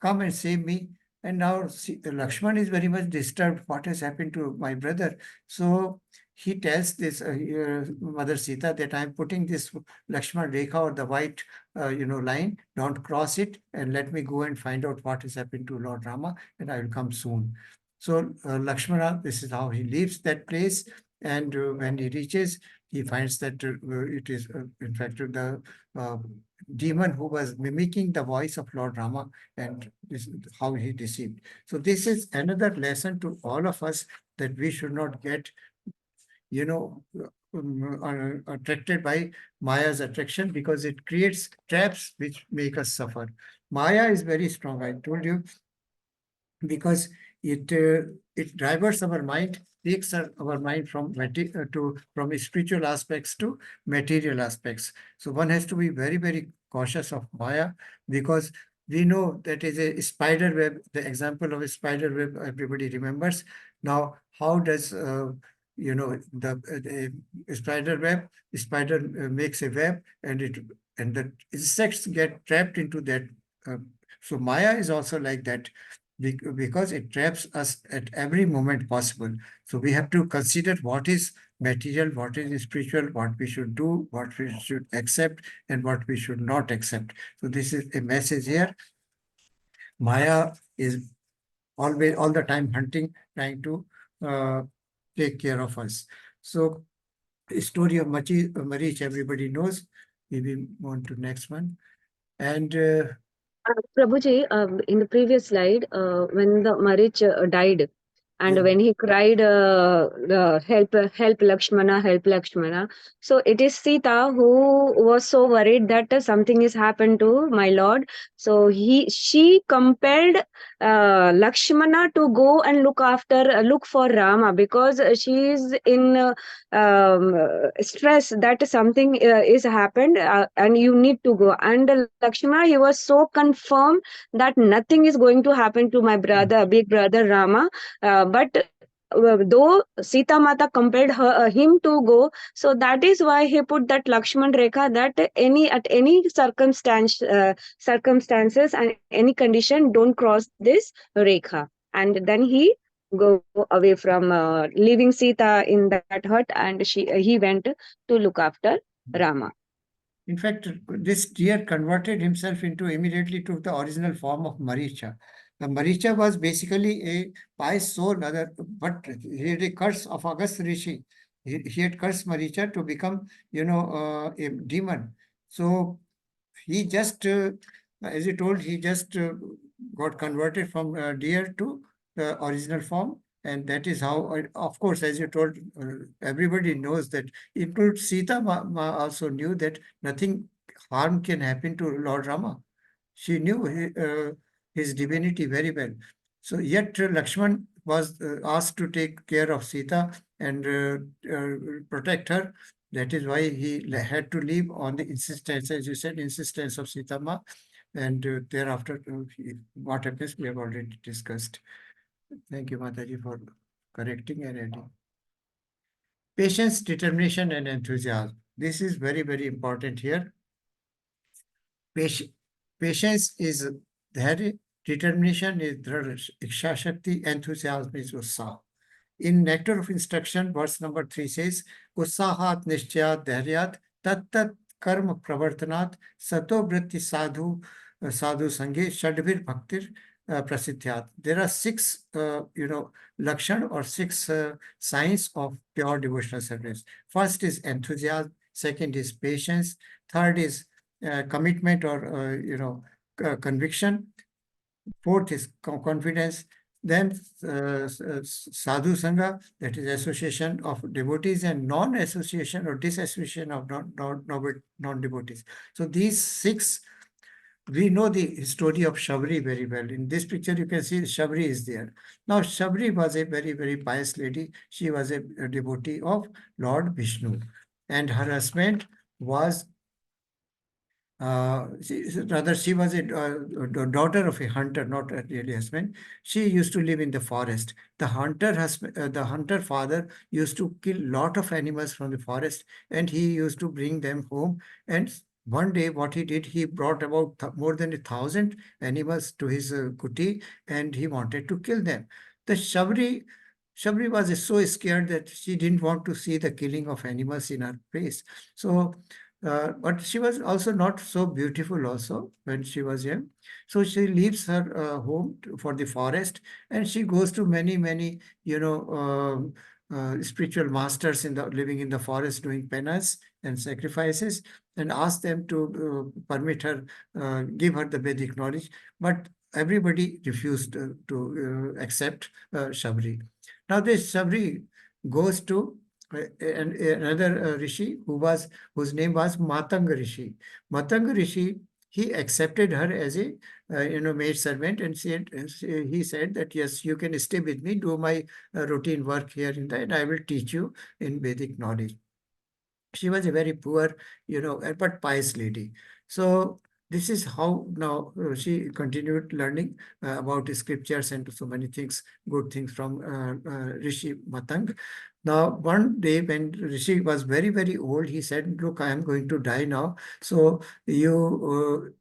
come and save me. And now Lakshman is very much disturbed. What has happened to my brother? So he tells this Mother Sita that I'm putting this Lakshman Rekha, or the white line, don't cross it, and let me go and find out what has happened to Lord Rama, and I will come soon. So Lakshmana, this is how he leaves that place, and when he reaches, he finds that it is in fact the demon who was mimicking the voice of Lord Rama, and this is how he deceived. So this is another lesson to all of us, that we should not get attracted by Maya's attraction, because it creates traps which make us suffer. Maya is very strong, I told you, because it diverts our mind, takes our mind from spiritual aspects to material aspects. So one has to be very, very cautious of Maya, because we know that is a spider web. The example of a spider web everybody remembers. Now, how does the spider web? The spider makes a web, and the insects get trapped into that. So Maya is also like that, because it traps us at every moment possible. So we have to consider what is material, what is spiritual, what we should do, what we should accept, and what we should not accept. So this is a message here. Maya is always, all the time hunting, trying to take care of us. So the story of Marich, everybody knows. We will move on to next one. And Prabhuji, in the previous slide, when the Marich died, and Yeah. when he cried, help Lakshmana, help Lakshmana. So it is Sita who was so worried that something has happened to my lord. So she compelled Lakshmana to go and look for Rama, because she is in stress that something is happened, and you need to go. And Lakshmana, he was so confirmed that nothing is going to happen to my brother, big brother Rama. But though Sita Mata compelled him to go, so that is why he put that Lakshman Rekha, that at any circumstances and any condition, don't cross this Rekha. And then he go away from leaving Sita in that hut, and he went to look after Rama. in fact, this deer converted himself immediately to the original form of Maricha. The Maricha was basically a pious soul, but he had a curse of August Rishi. He had cursed Maricha to become, a demon. So he just, as you told, he just got converted from deer to the original form. And that is how, of course, as you told, everybody knows that, includes Sita also knew that nothing harm can happen to Lord Rama. She knew his divinity very well. So yet Lakshman was asked to take care of Sita and protect her. That is why he had to leave on the insistence, as you said, insistence of Sita Ma. And thereafter, what happens, we have already discussed. Thank you, Mataji, for correcting and adding. Patience, determination, and enthusiasm. This is very, very important here. Patience is dhairya, determination is dhrada, iksha shakti, enthusiasm is utsah. In Nectar of Instruction, verse number 3 says, Utsahat nishchayat dhairyat tat karma pravartanat sato vritti sadhu sanghe shadvir bhaktir prasiddhyat. There are 6, lakshan or 6 signs of pure devotional service. First is enthusiasm. Second is patience. Third is commitment or, conviction. Fourth is confidence. Then sadhu sangha, that is association of devotees, and non-association or disassociation of non-devotees. So these 6, we know the story of Shabri very well. In this picture, you can see Shabri is there. Now, Shabri was a very, very pious lady. She was a devotee of Lord Vishnu. And her husband was she was a daughter of a hunter, not a really husband. She used to live in the forest. The hunter father used to kill lot of animals from the forest, and he used to bring them home. And one day, what he did, he brought about more than 1,000 animals to his kuti, and he wanted to kill them. The Shabri was so scared that she didn't want to see the killing of animals in her face. So but she was also not so beautiful also when she was young. So she leaves her home for the forest, and she goes to many, many, spiritual masters living in the forest, doing penance and sacrifices, and asks them to permit her, give her the Vedic knowledge. But everybody refused to accept Shabri. Now this Shabri goes to and another rishi whose name was Matanga Rishi. Matanga Rishi, he accepted her as a maid servant, and he said that yes, you can stay with me, do my routine work here and I will teach you in Vedic knowledge. She was a very poor, but pious lady. So this is how now she continued learning about scriptures and so many things, good things from Rishi Matang. Now, one day when Rishi was very, very old, he said, look, I am going to die now. So you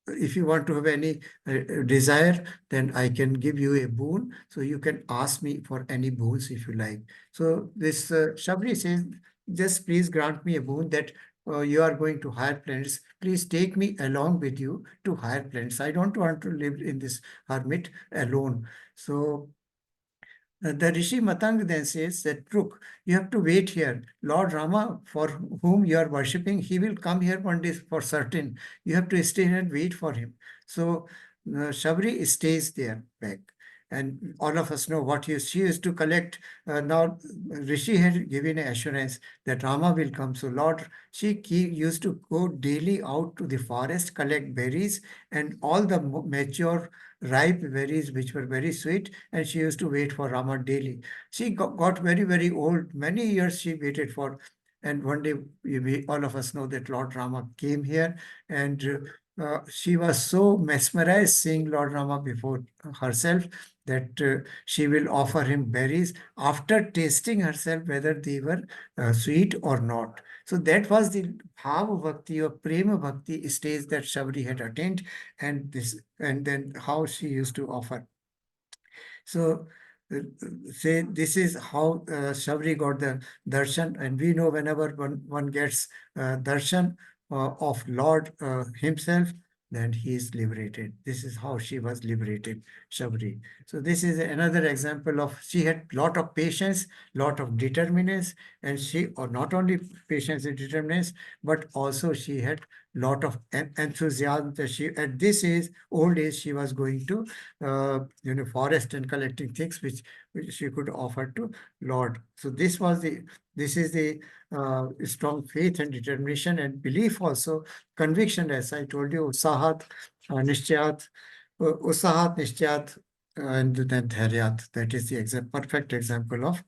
if you want to have any desire, then I can give you a boon. So you can ask me for any boons if you like. So this Shabri says, just please grant me a boon that you are going to higher planets. Please take me along with you to higher planets. I don't want to live in this hermit alone. So the Rishi Matang then says that, look, you have to wait here. Lord Rama, for whom you are worshipping, he will come here one day for certain. You have to stay here and wait for him. So Shabri stays there back. And all of us know what she used to collect. Now, Rishi had given an assurance that Rama will come. So, she used to go daily out to the forest, collect berries, and all the mature ripe berries which were very sweet, and she used to wait for Rama daily. She got very, very old. Many years she waited for, and one day all of us know that Lord Rama came here, and she was so mesmerized seeing Lord Rama before herself that she will offer him berries after tasting herself whether they were sweet or not. So that was the Bhava Bhakti or Prema Bhakti stage that Shabri had attained, and then how she used to offer. So say this is how Shabri got the darshan, and we know whenever one gets darshan of Lord himself, then he is liberated. This is how she was liberated, Shabri. So this is another example of, she had lot of patience, lot of determination, and she, or not only patience and determination, but also she had lot of enthusiasm that she, at this age, old age, she was going to forest and collecting things which she could offer to Lord. So this is the strong faith and determination and belief also, conviction, as I told you, usahat, nishchayat, and then dharyat. That is the perfect example of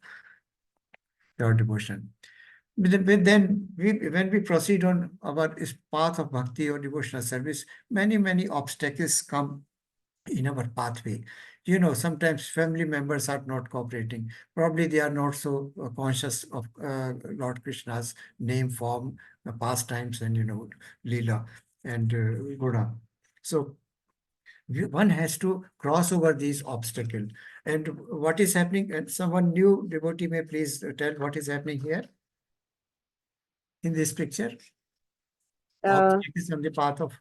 your devotion. Then when we proceed on our path of bhakti or devotional service, many obstacles come in our pathway. Sometimes family members are not cooperating. Probably they are not so conscious of Lord Krishna's name, form, pastimes, and Leela and Guna. So one has to cross over these obstacles. And what is happening? And someone new devotee may please tell what is happening here in this picture. Obstacles on the path of.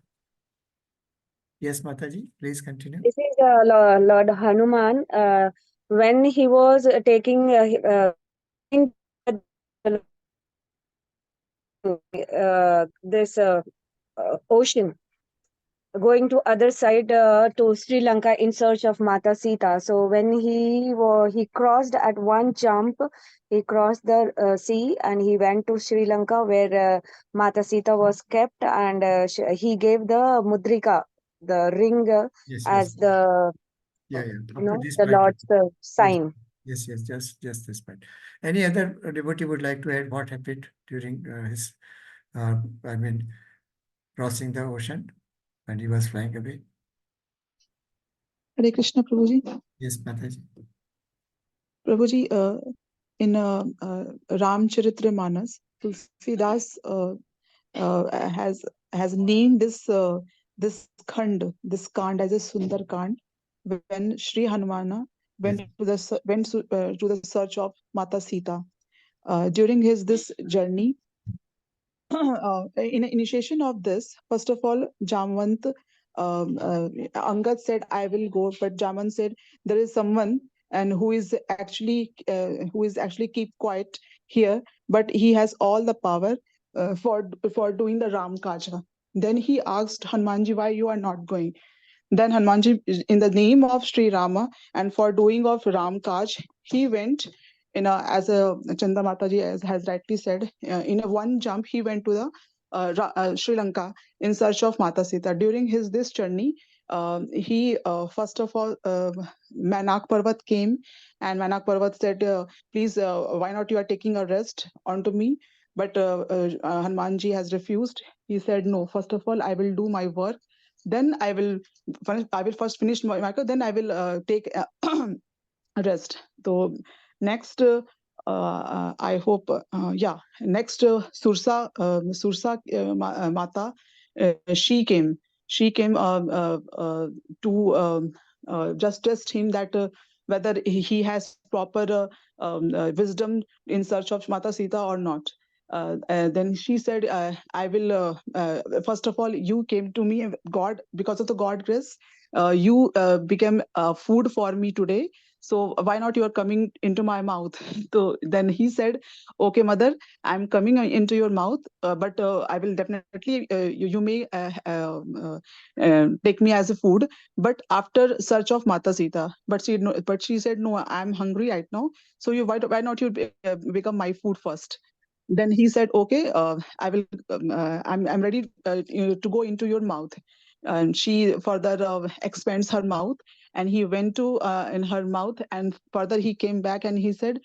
Yes, Mataji, please continue. This is Lord Hanuman. When he was taking this ocean, going to other side to Sri Lanka in search of Mata Sita. So when he crossed at one jump, he crossed the sea and he went to Sri Lanka where Mata Sita was kept, and he gave the mudrika, the ring, as the the Lord's sign. Yes, just this point. Any other devotee would like to add what happened during his, crossing the ocean when he was flying away? Hare Krishna, Prabhuji. Yes, Mataji. Prabhuji, in Ramcharitamanas, Tulsidas has named this khand, this kand, as a Sundar Kand, when Sri Hanumana went to the search of Mata Sita. During this journey, in initiation of this, first of all, Jamvant, Angad said, "I will go," but Jamvant said, "There is someone and who is actually keep quiet here, but he has all the power for doing the Ram Kaja." Then he asked Hanumanji, "Why you are not going?" Then Hanumanji, in the name of Sri Rama and for doing of Ram Kaj, he went as Chanda Mataji has rightly said, in a one jump he went to the Sri Lanka in search of Mata Sita. During this journey, he first of all Manak Parvat came, and Manak Parvat said, "Please, why not you are taking a rest onto me?" But Hanumanji has refused. He said, "No, first of all I will do my work, then I will first finish my work, then I will take rest." So next, I hope, next Sursa Mata, she came. she came to just test him that whether he has proper wisdom in search of Mata Sita or not. Then she said, I will, first of all, you came to me, God, because of the God grace, you became food for me today. So why not you are coming into my mouth? So then he said, okay, mother, I'm coming into your mouth, but I will definitely, you may take me as a food, but after search of Mata Sita. But she said, no, I'm hungry right now. So why not you become my food first? Then he said, okay, I will, I'm ready to go into your mouth. And she further expands her mouth, and he went to in her mouth, and further he came back and he said,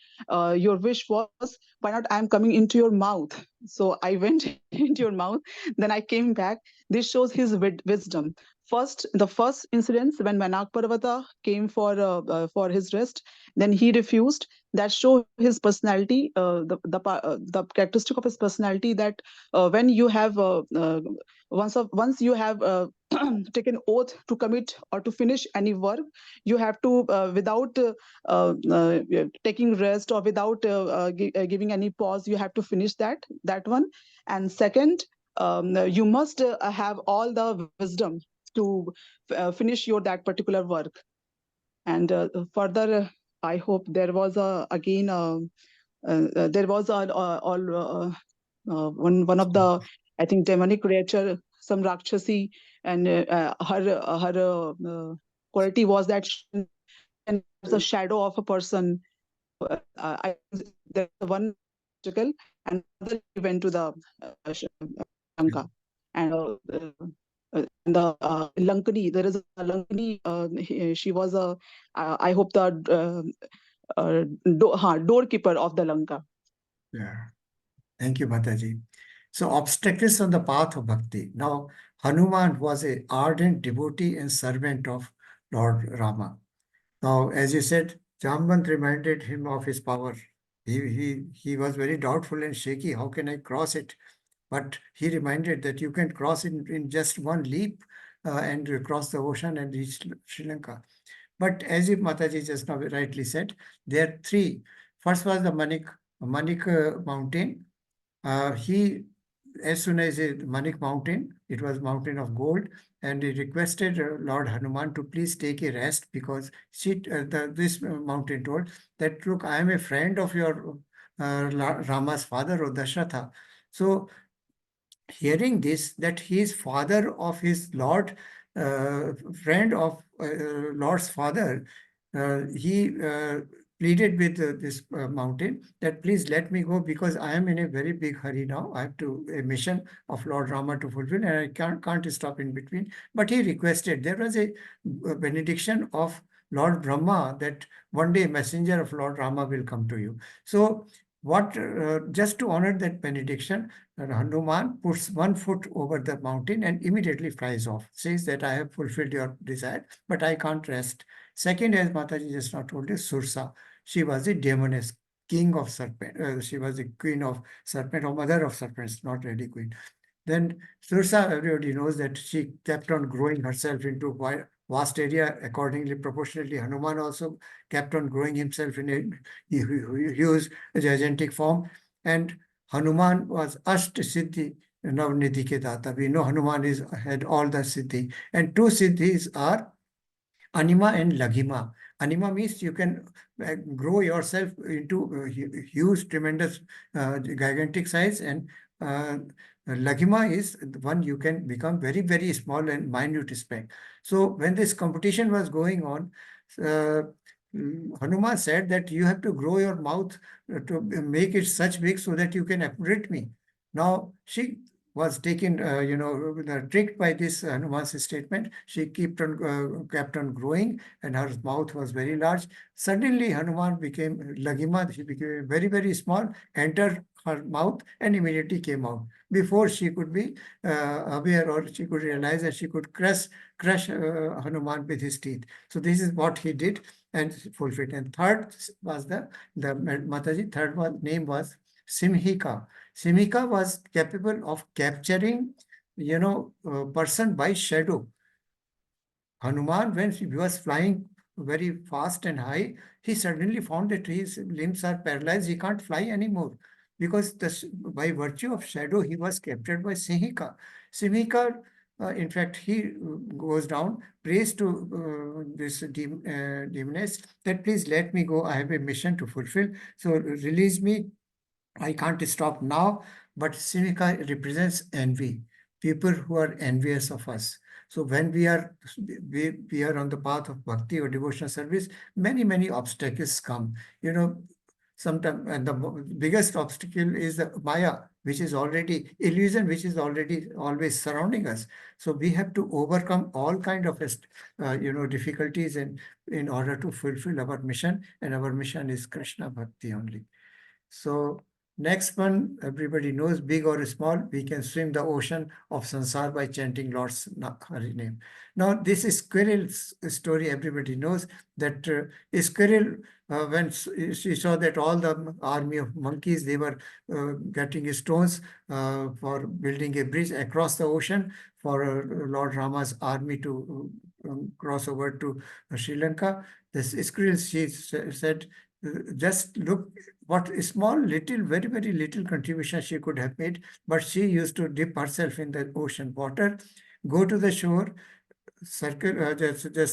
your wish was, why not I'm coming into your mouth? So I went into your mouth, then I came back. This shows his wisdom. The first incident when Manak Parvata came for his rest, then he refused. That show his personality, the characteristic of his personality, that when you have once you have taken oath to commit or to finish any work, you have to without taking rest or without giving any pause, you have to finish that one. And second, you must have all the wisdom to finish your that particular work. And further, I hope there was again there was one of the, I think, demonic creature, some Rakshasi, and her quality was that she was a shadow of a person. I there's one article, and then he went to the Lanka, and the Lankani. There is a Lankani. She was a, I hope, the doorkeeper of the Lanka. Yeah. Thank you, Mataji. So, obstacles on the path of bhakti. Now, Hanuman was an ardent devotee and servant of Lord Rama. Now, as you said, Jambant reminded him of his power. He was very doubtful and shaky. How can I cross it? But he reminded that you can cross in just one leap and cross the ocean and reach Sri Lanka. But as you Mataji just now rightly said, there are three. First was the Manik mountain. He, as soon as Manik mountain, it was mountain of gold, and he requested Lord Hanuman to please take a rest, because this mountain told that, look, I am a friend of your Rama's father, or Dashavatha. So hearing this, that he is father of his Lord, friend of Lord's father, he pleaded with this mountain that please let me go, because I am in a very big hurry now. I have a mission of Lord Rama to fulfill, and I can't stop in between. But he requested, there was a benediction of Lord Brahma that one day a messenger of Lord Rama will come to you. So just to honor that benediction, Hanuman puts one foot over the mountain and immediately flies off, says that I have fulfilled your desire, but I can't rest. Second, as Mataji just now told you, Sursa. She was a demoness, king of serpent. She was a queen of serpent, or mother of serpents, not really queen. Then Sursa, everybody knows that she kept on growing herself into a vast area. Accordingly, proportionately, Hanuman also kept on growing himself in a huge, gigantic form. And Hanuman was Asht Siddhi Navnidhi ke Data. We know Hanuman had all the Siddhi. And two Siddhis are Anima and Laghima. Anima means you can grow yourself into huge, tremendous, gigantic size, and Laghima is the one you can become very, very small and minute speck. So when this competition was going on, Hanuman said that you have to grow your mouth to make it such big so that you can apprehend me. Now she was taken, tricked by this Hanuman's statement. She kept on growing, and her mouth was very large. Suddenly, Hanuman became Laghima. She became very, very small, entered her mouth, and immediately came out. Before she could be aware, or she could realize that she could crush Hanuman with his teeth. So this is what he did and fulfilled. And third was the Mataji. Name was Simhika. Simhika was capable of capturing person by shadow. Hanuman, when he was flying very fast and high, he suddenly found that his limbs are paralyzed. He can't fly anymore because by virtue of shadow, he was captured by Sihika. Sihika, in fact, he goes down, prays to this demoness that please let me go. I have a mission to fulfill. So release me. I can't stop now. But Sihika represents envy, people who are envious of us. So when we are on the path of bhakti or devotional service, many obstacles come. Sometimes, and the biggest obstacle is the Maya, which is already illusion, which is already always surrounding us. So we have to overcome all kind of difficulties in order to fulfill our mission, and our mission is Krishna Bhakti only. So next one, everybody knows, big or small, we can swim the ocean of sansar by chanting Lord's Hari name. Now, this is squirrel's story. Everybody knows that a squirrel, when she saw that all the army of monkeys, they were getting stones for building a bridge across the ocean for Lord Rama's army to cross over to Sri Lanka. This squirrel, she said, just look what a small little, very little contribution she could have made, but she used to dip herself in the ocean water, go to the shore, just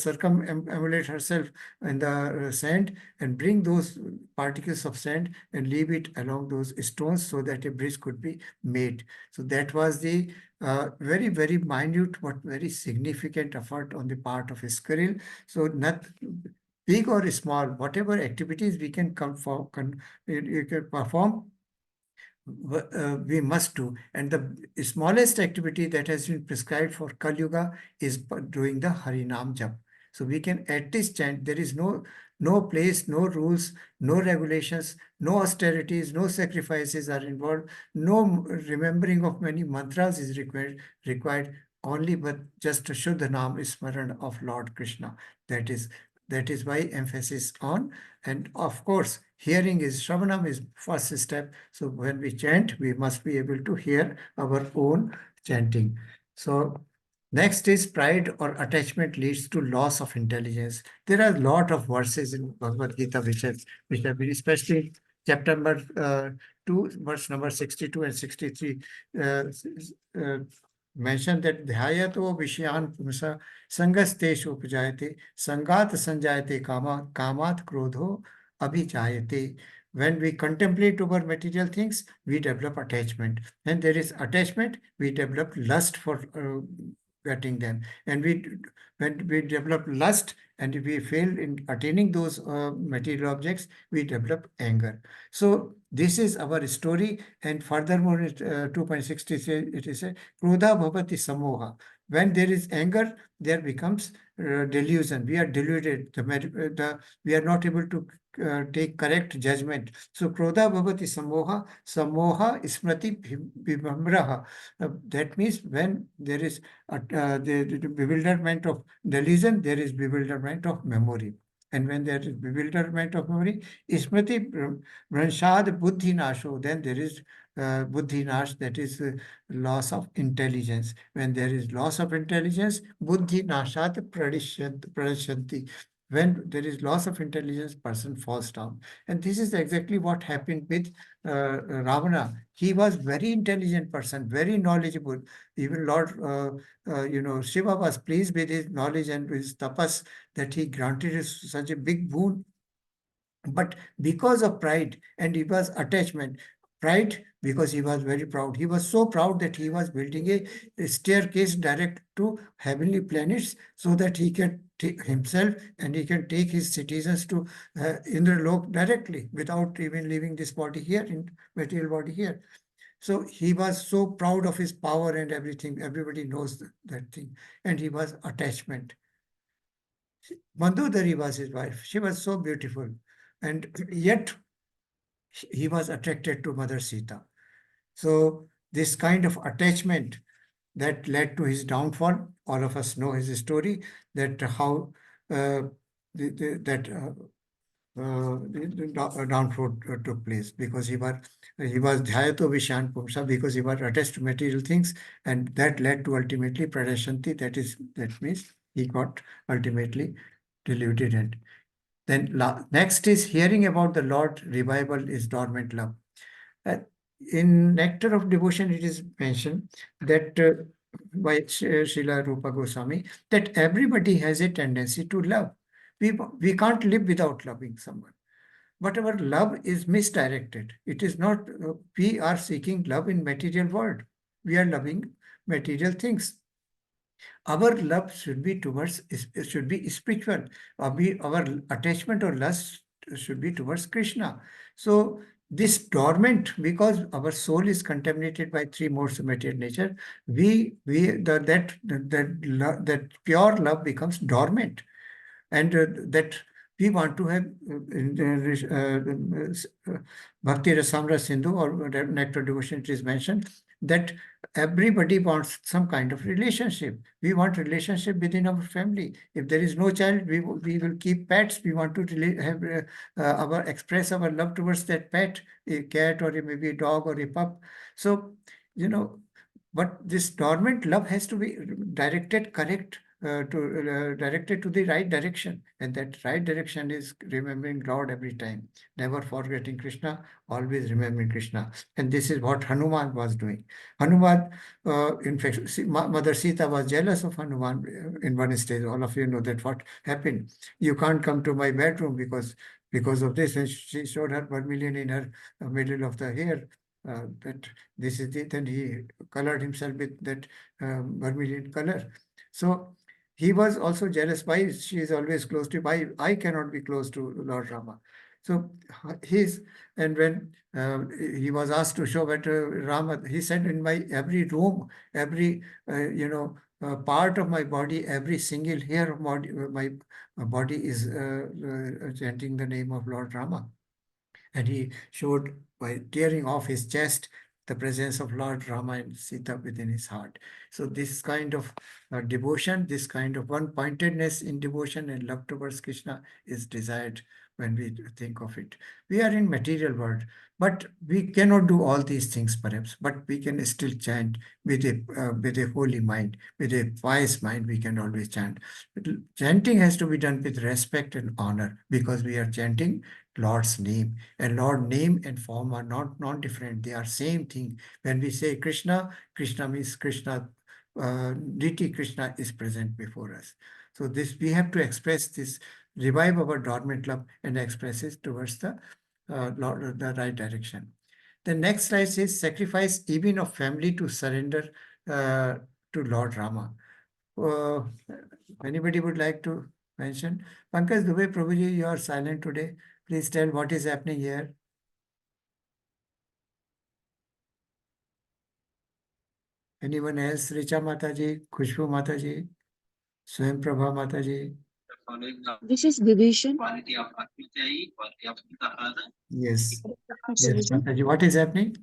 circumambulate herself in the sand and bring those particles of sand and leave it along those stones so that a bridge could be made. So that was the very minute but very significant effort on the part of a squirrel. So not big or small, whatever activities we can you can perform, we must do. And the smallest activity that has been prescribed for Kali Yuga is doing the Harinam Jap. So we can at least chant. There is no place, no rules, no regulations, no austerities, no sacrifices are involved, no remembering of many mantras is required only, but just to show the Nam Smaran of Lord Krishna. That is why emphasis on, and of course, hearing is Shravanam is first step. So when we chant, we must be able to hear our own chanting. So next is pride or attachment leads to loss of intelligence. There are a lot of verses in Bhagavad Gita which have been, especially chapter number 2, verse number 62 and 63, mentioned that dhyato vishyan pumsa sangastes upajayate sangat sanjayate kamat krodho abhijayate. When we contemplate over material things, we develop attachment. And there is attachment, we develop lust for getting them. And when we develop lust and we fail in attaining those material objects, we develop anger. So this is our story. And furthermore, 2.60 it is a krodha bhavati samoha. When there is anger, there becomes delusion. We are deluded. We are not able to take correct judgment. So krodha bhavati samoha smriti vibhamraha. That means when there is the bewilderment of delusion, there is bewilderment of memory. And when there is bewilderment of memory, smriti vranshad buddhi nasho, then there is buddhi nash, that is loss of intelligence. When there is loss of intelligence, buddhi nashat pradishanti. When there is loss of intelligence, person falls down. And this is exactly what happened with Ravana. He was very intelligent person, very knowledgeable. Even Lord, Shiva was pleased with his knowledge and his tapas that he granted us such a big boon. But because of pride, and it was attachment, pride because he was very proud. He was so proud that he was building a staircase direct to heavenly planets so that he can take himself and he can take his citizens to Indralok directly without even leaving this body here, in material body here. So he was so proud of his power and everything. Everybody knows that thing. And he was attachment. Mandodari was his wife. She was so beautiful. And yet he was attracted to Mother Sita. So this kind of attachment that led to his downfall, all of us know his story, that how the downfall took place, because he was dhyato vishan pumsa, because he was attached to material things, and that led to ultimately pradeshanti. That means he got ultimately deluded. And then next is hearing about the Lord revival is dormant love. Uh, in Nectar of Devotion, it is mentioned that by Srila Rupa Goswami, that everybody has a tendency to love. We can't live without loving someone. But our love is misdirected. It is not, we are seeking love in material world. We are loving material things. Our love should be spiritual. Our attachment or lust should be towards Krishna. So this dormant, because our soul is contaminated by three modes of material nature, that pure love becomes dormant, and that we want to have Bhakti Rasamra Sindhu or Nectar Devotion, it is mentioned that everybody wants some kind of relationship. We want relationship within our family. If there is no child, we will keep pets. We want to have express our love towards that pet, a cat or maybe a dog or a pup. So, but this dormant love has to be directed directed to the right direction, and that right direction is remembering Lord every time, never forgetting Krishna, always remembering Krishna. And this is what Hanuman was doing. Hanuman, in fact, Mother Sita was jealous of Hanuman in one stage. All of you know that what happened. You can't come to my bedroom because of this, and she showed her vermilion in her middle of the hair. That this is it, and he colored himself with that vermilion color. So he was also jealous. Why she is always close to? Why I cannot be close to Lord Rama? So and when he was asked to show that Rama, he said, in my every room, every part of my body, every single hair of my body is chanting the name of Lord Rama. And he showed by tearing off his chest the presence of Lord Rama and Sita within his heart. So this kind of devotion, this kind of one-pointedness in devotion and love towards Krishna is desired when we think of it. We are in material world, but we cannot do all these things perhaps, but we can still chant with a holy mind, with a wise mind. We can always chant. But chanting has to be done with respect and honor, because we are chanting Lord's name, and Lord name and form are not different. They are same thing. When we say Krishna, Krishna means Krishna, deity Krishna is present before us. So this, we have to express this, revive our dormant love and express it towards the right direction. The next slide says sacrifice even of family to surrender to Lord Rama. Anybody would like to mention? Pankaj Dubey, Prabhuji, you are silent today. Please tell what is happening here. Anyone else? Richa Mataji, Khushbu Mataji, Swayam Prabha Mataji. This is division. Yes. Yes, Mataji. What is happening?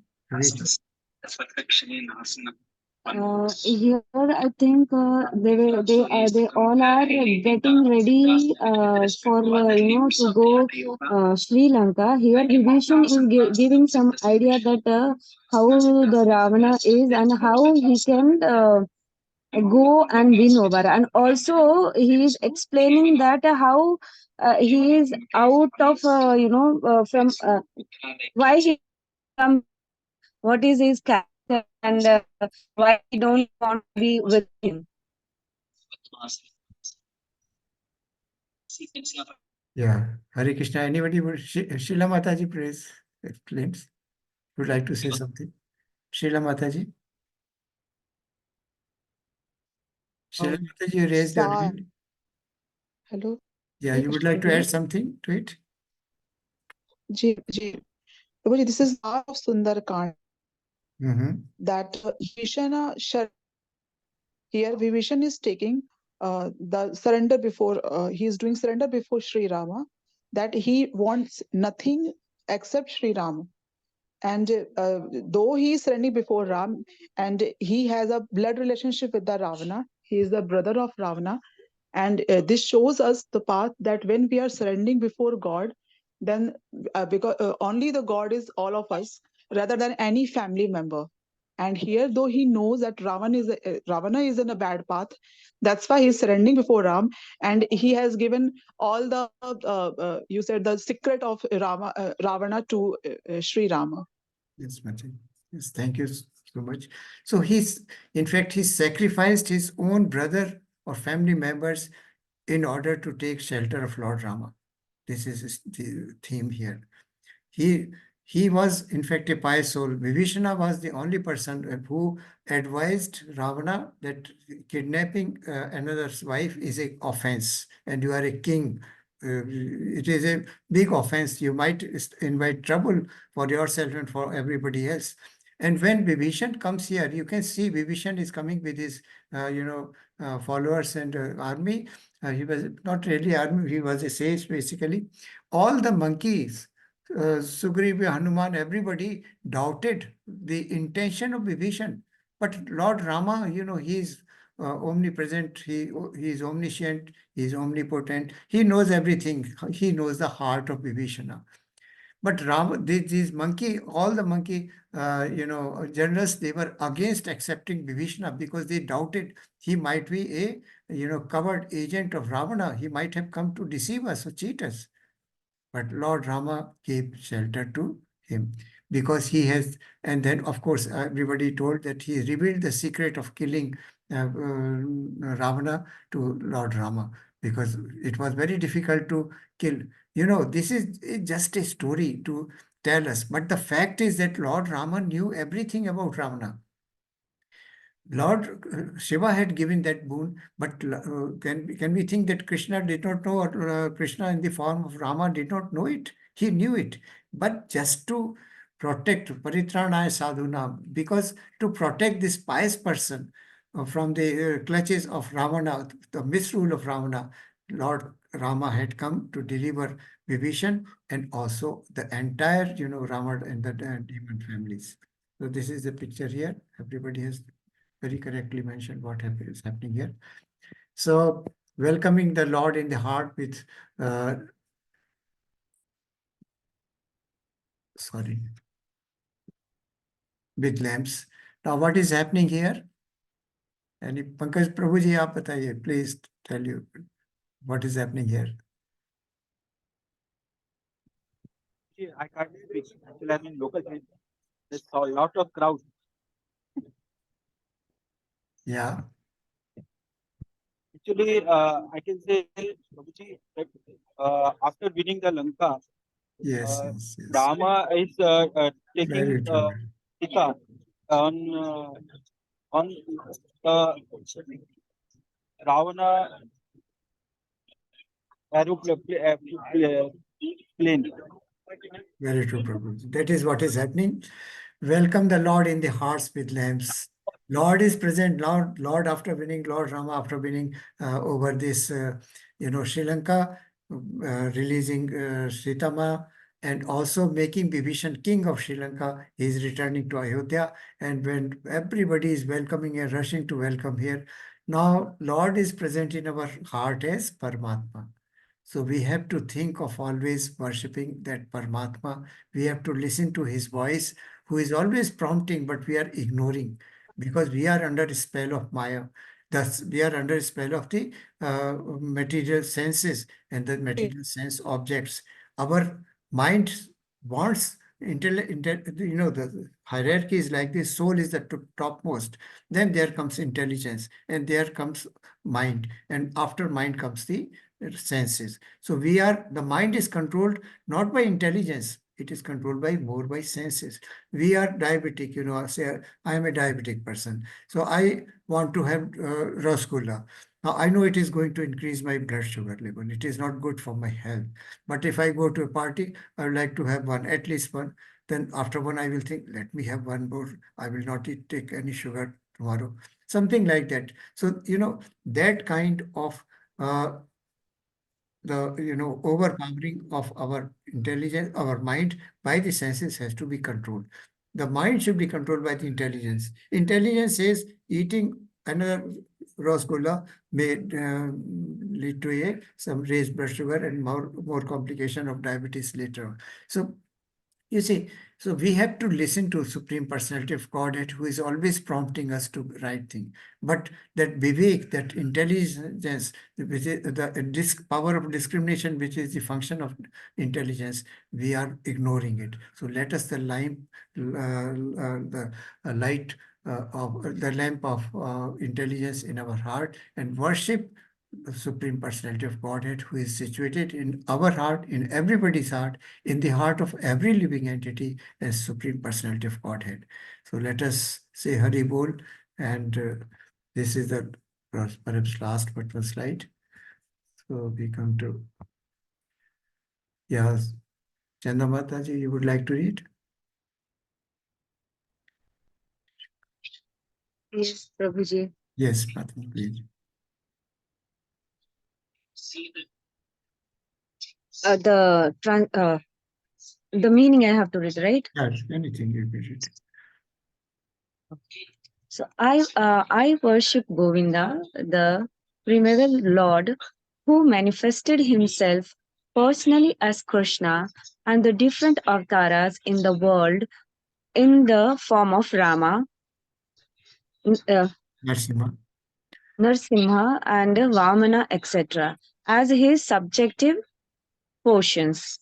Here, I think they all are getting ready for to go Sri Lanka. Here, Vibhishan is giving some idea that how the Ravana is and how he can go and win over. And also, he is explaining that how he is out of from why he come, what is his character, and why he don't want to be with him. Yeah. Hare Krishna. Anybody would? Sheila Mataji, please explains. Would like to say something? Sheila Mataji. Sheila Mataji, you raised your Sar. hand. Hello. Yeah, you would like to add something to it? Ji. Prabhuji, this is of Sundar Kand. That Vibhishan here Vibhishan is taking the surrender before he is doing surrender before Sri Rama, that he wants nothing except Sri Rama. And though he is surrendering before Ram, and he has a blood relationship with the Ravana, he is the brother of Ravana. And this shows us the path that when we are surrendering before God, then because only the God is all of us rather than any family member. And here, though he knows that Ravana is in a bad path, that's why he's surrendering before Ram, and he has given all the you said the secret of Ravana to Sri Rama. Yes, Mati. Yes, thank you so much. So in fact, he sacrificed his own brother or family members in order to take shelter of Lord Rama. This is the theme here. He was, in fact, a pious soul. Vibhishana was the only person who advised Ravana that kidnapping another's wife is an offense, and you are a king. It is a big offense. You might invite trouble for yourself and for everybody else. And when Vibhishan comes here, you can see Vibhishan is coming with his, followers and army. He was not really army, he was a sage basically. All the monkeys, Sugriva, Hanuman, everybody doubted the intention of Vibhishan. But Lord Rama, he is omnipresent, he is omniscient, he is omnipotent, he knows everything, he knows the heart of Vibhishana. But Rama, these monkey, all the monkey, generals, they were against accepting Vibhishana because they doubted he might be a, covered agent of Ravana. He might have come to deceive us or cheat us. But Lord Rama gave shelter to him because he has, and then of course everybody told that he revealed the secret of killing Ravana to Lord Rama because it was very difficult to kill. This is just a story to tell us. But the fact is that Lord Rama knew everything about Ravana. Lord Shiva had given that boon, but can we think that Krishna did not know, or Krishna in the form of Rama did not know it? He knew it, but just to protect Paritranaya Sadhuna, because to protect this pious person from the clutches of Ravana, the misrule of Ravana, Lord Rama had come to deliver Vibhishan and also the entire, Rama and the demon families. So this is the picture here. Everybody has very correctly mentioned what is happening here. So welcoming the Lord in the heart with, with lamps. Now what is happening here? And Pankaj Prabhuji, aap bataiye, please tell you what is happening here. I can't speak. Actually, I'm in local train. There's a lot of crowd. Yeah. Actually, I can say, Prabhuji, that after winning the Lanka, Yes, yes, yes. Rama is taking Very true. Sita on Ravana plane. Very true, Prabhu. That is what is happening. Welcome the Lord in the hearts with lamps. Lord is present. Lord after winning, Lord Rama after winning over this, Sri Lanka, releasing Sritama, and also making Vibhishan king of Sri Lanka. He is returning to Ayodhya. And when everybody is welcoming and rushing to welcome here, now Lord is present in our heart as Paramatma. So we have to think of always worshipping that Paramatma. We have to listen to his voice, who is always prompting, but we are ignoring because we are under a spell of Maya. Thus, we are under a spell of the material senses and the material sense objects. Our mind wants the hierarchy is like this. Soul is the topmost. Then there comes intelligence, and there comes mind, and after mind comes the senses. So the mind is controlled not by intelligence, it is controlled more by senses. We are diabetic, say I am a diabetic person. So I want to have rasgulla. Now I know it is going to increase my blood sugar level. It is not good for my health. But if I go to a party, I would like to have one, at least one. Then after one, I will think, let me have one more. I will not take any sugar tomorrow. Something like that. So, that kind of the overpowering of our intelligence, our mind by the senses has to be controlled. The mind should be controlled by the intelligence. Intelligence says eating another Rosgulla may lead to some raised blood sugar and more complication of diabetes later on. So you see, so we have to listen to Supreme Personality of Godhead, who is always prompting us to right thing. But that vivek, that intelligence, the power of discrimination, which is the function of intelligence, we are ignoring it. So let us the light of the lamp of intelligence in our heart and worship the Supreme Personality of Godhead, who is situated in our heart, in everybody's heart, in the heart of every living entity as Supreme Personality of Godhead. So let us say Hari Bol, and this is the perhaps last but one slide. So we come to, yes, Chanda Mataji, you would like to read? Yes, Prabhuji. Yes, Mataji, please. The meaning I have to read, right? Yes, anything you can read. So I worship Govinda, the primeval Lord, who manifested himself personally as Krishna and the different avatars in the world in the form of Rama, Narasimha. Narsimha, and Vamana, etc., as his subjective portions.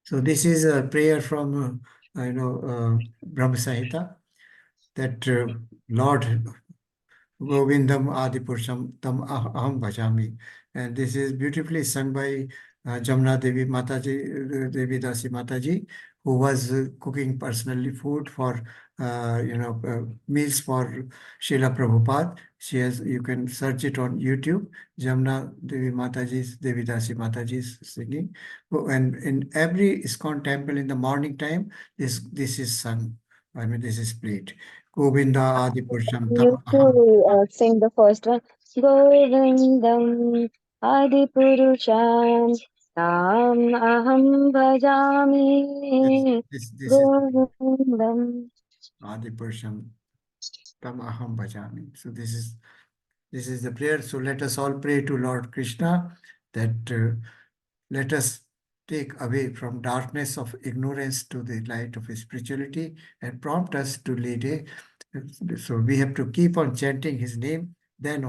So this is a prayer from, Brahma Samhita, that Lord Govindam Adipurusham Tam Aham Bhajami. And this is beautifully sung by Jamna Devi Mataji, Devi Dasi Mataji, who was cooking personally food for, meals for Srila Prabhupada. She has, you can search it on YouTube, Jamna Devi Mataji's, Devi Dasi Mataji's singing. And in every ISKCON temple in the morning time, this is sung. I mean, this is played. Govinda Adipurusham We Tam used Aham. to sing the first one. Govindam Adipurusham Tam Aham Bhajami. This is Govindam. Adipurusham Tam Aham Bhajami. So this is the prayer. So let us all pray to Lord Krishna that let us take away from darkness of ignorance to the light of spirituality and prompt us to lead a. So we have to keep on chanting his name. Then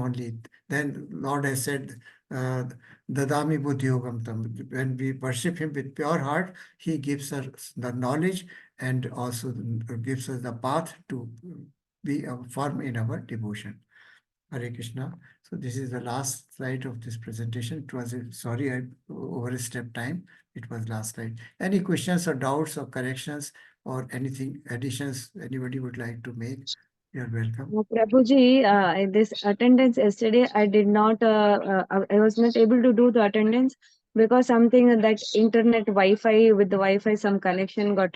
Lord has said, Dadami Buddhiyogam Tam. When we worship him with pure heart, he gives us the knowledge and also gives us the path to be firm in our devotion. Hare Krishna. So this is the last slide of this presentation. It was, sorry, I overstepped time. It was last slide. Any questions or doubts or corrections or anything, additions anybody would like to make? You're welcome. Prabhuji, this attendance yesterday, I did not, I was not able to do the attendance because something that internet Wi-Fi with the Wi-Fi, some connection got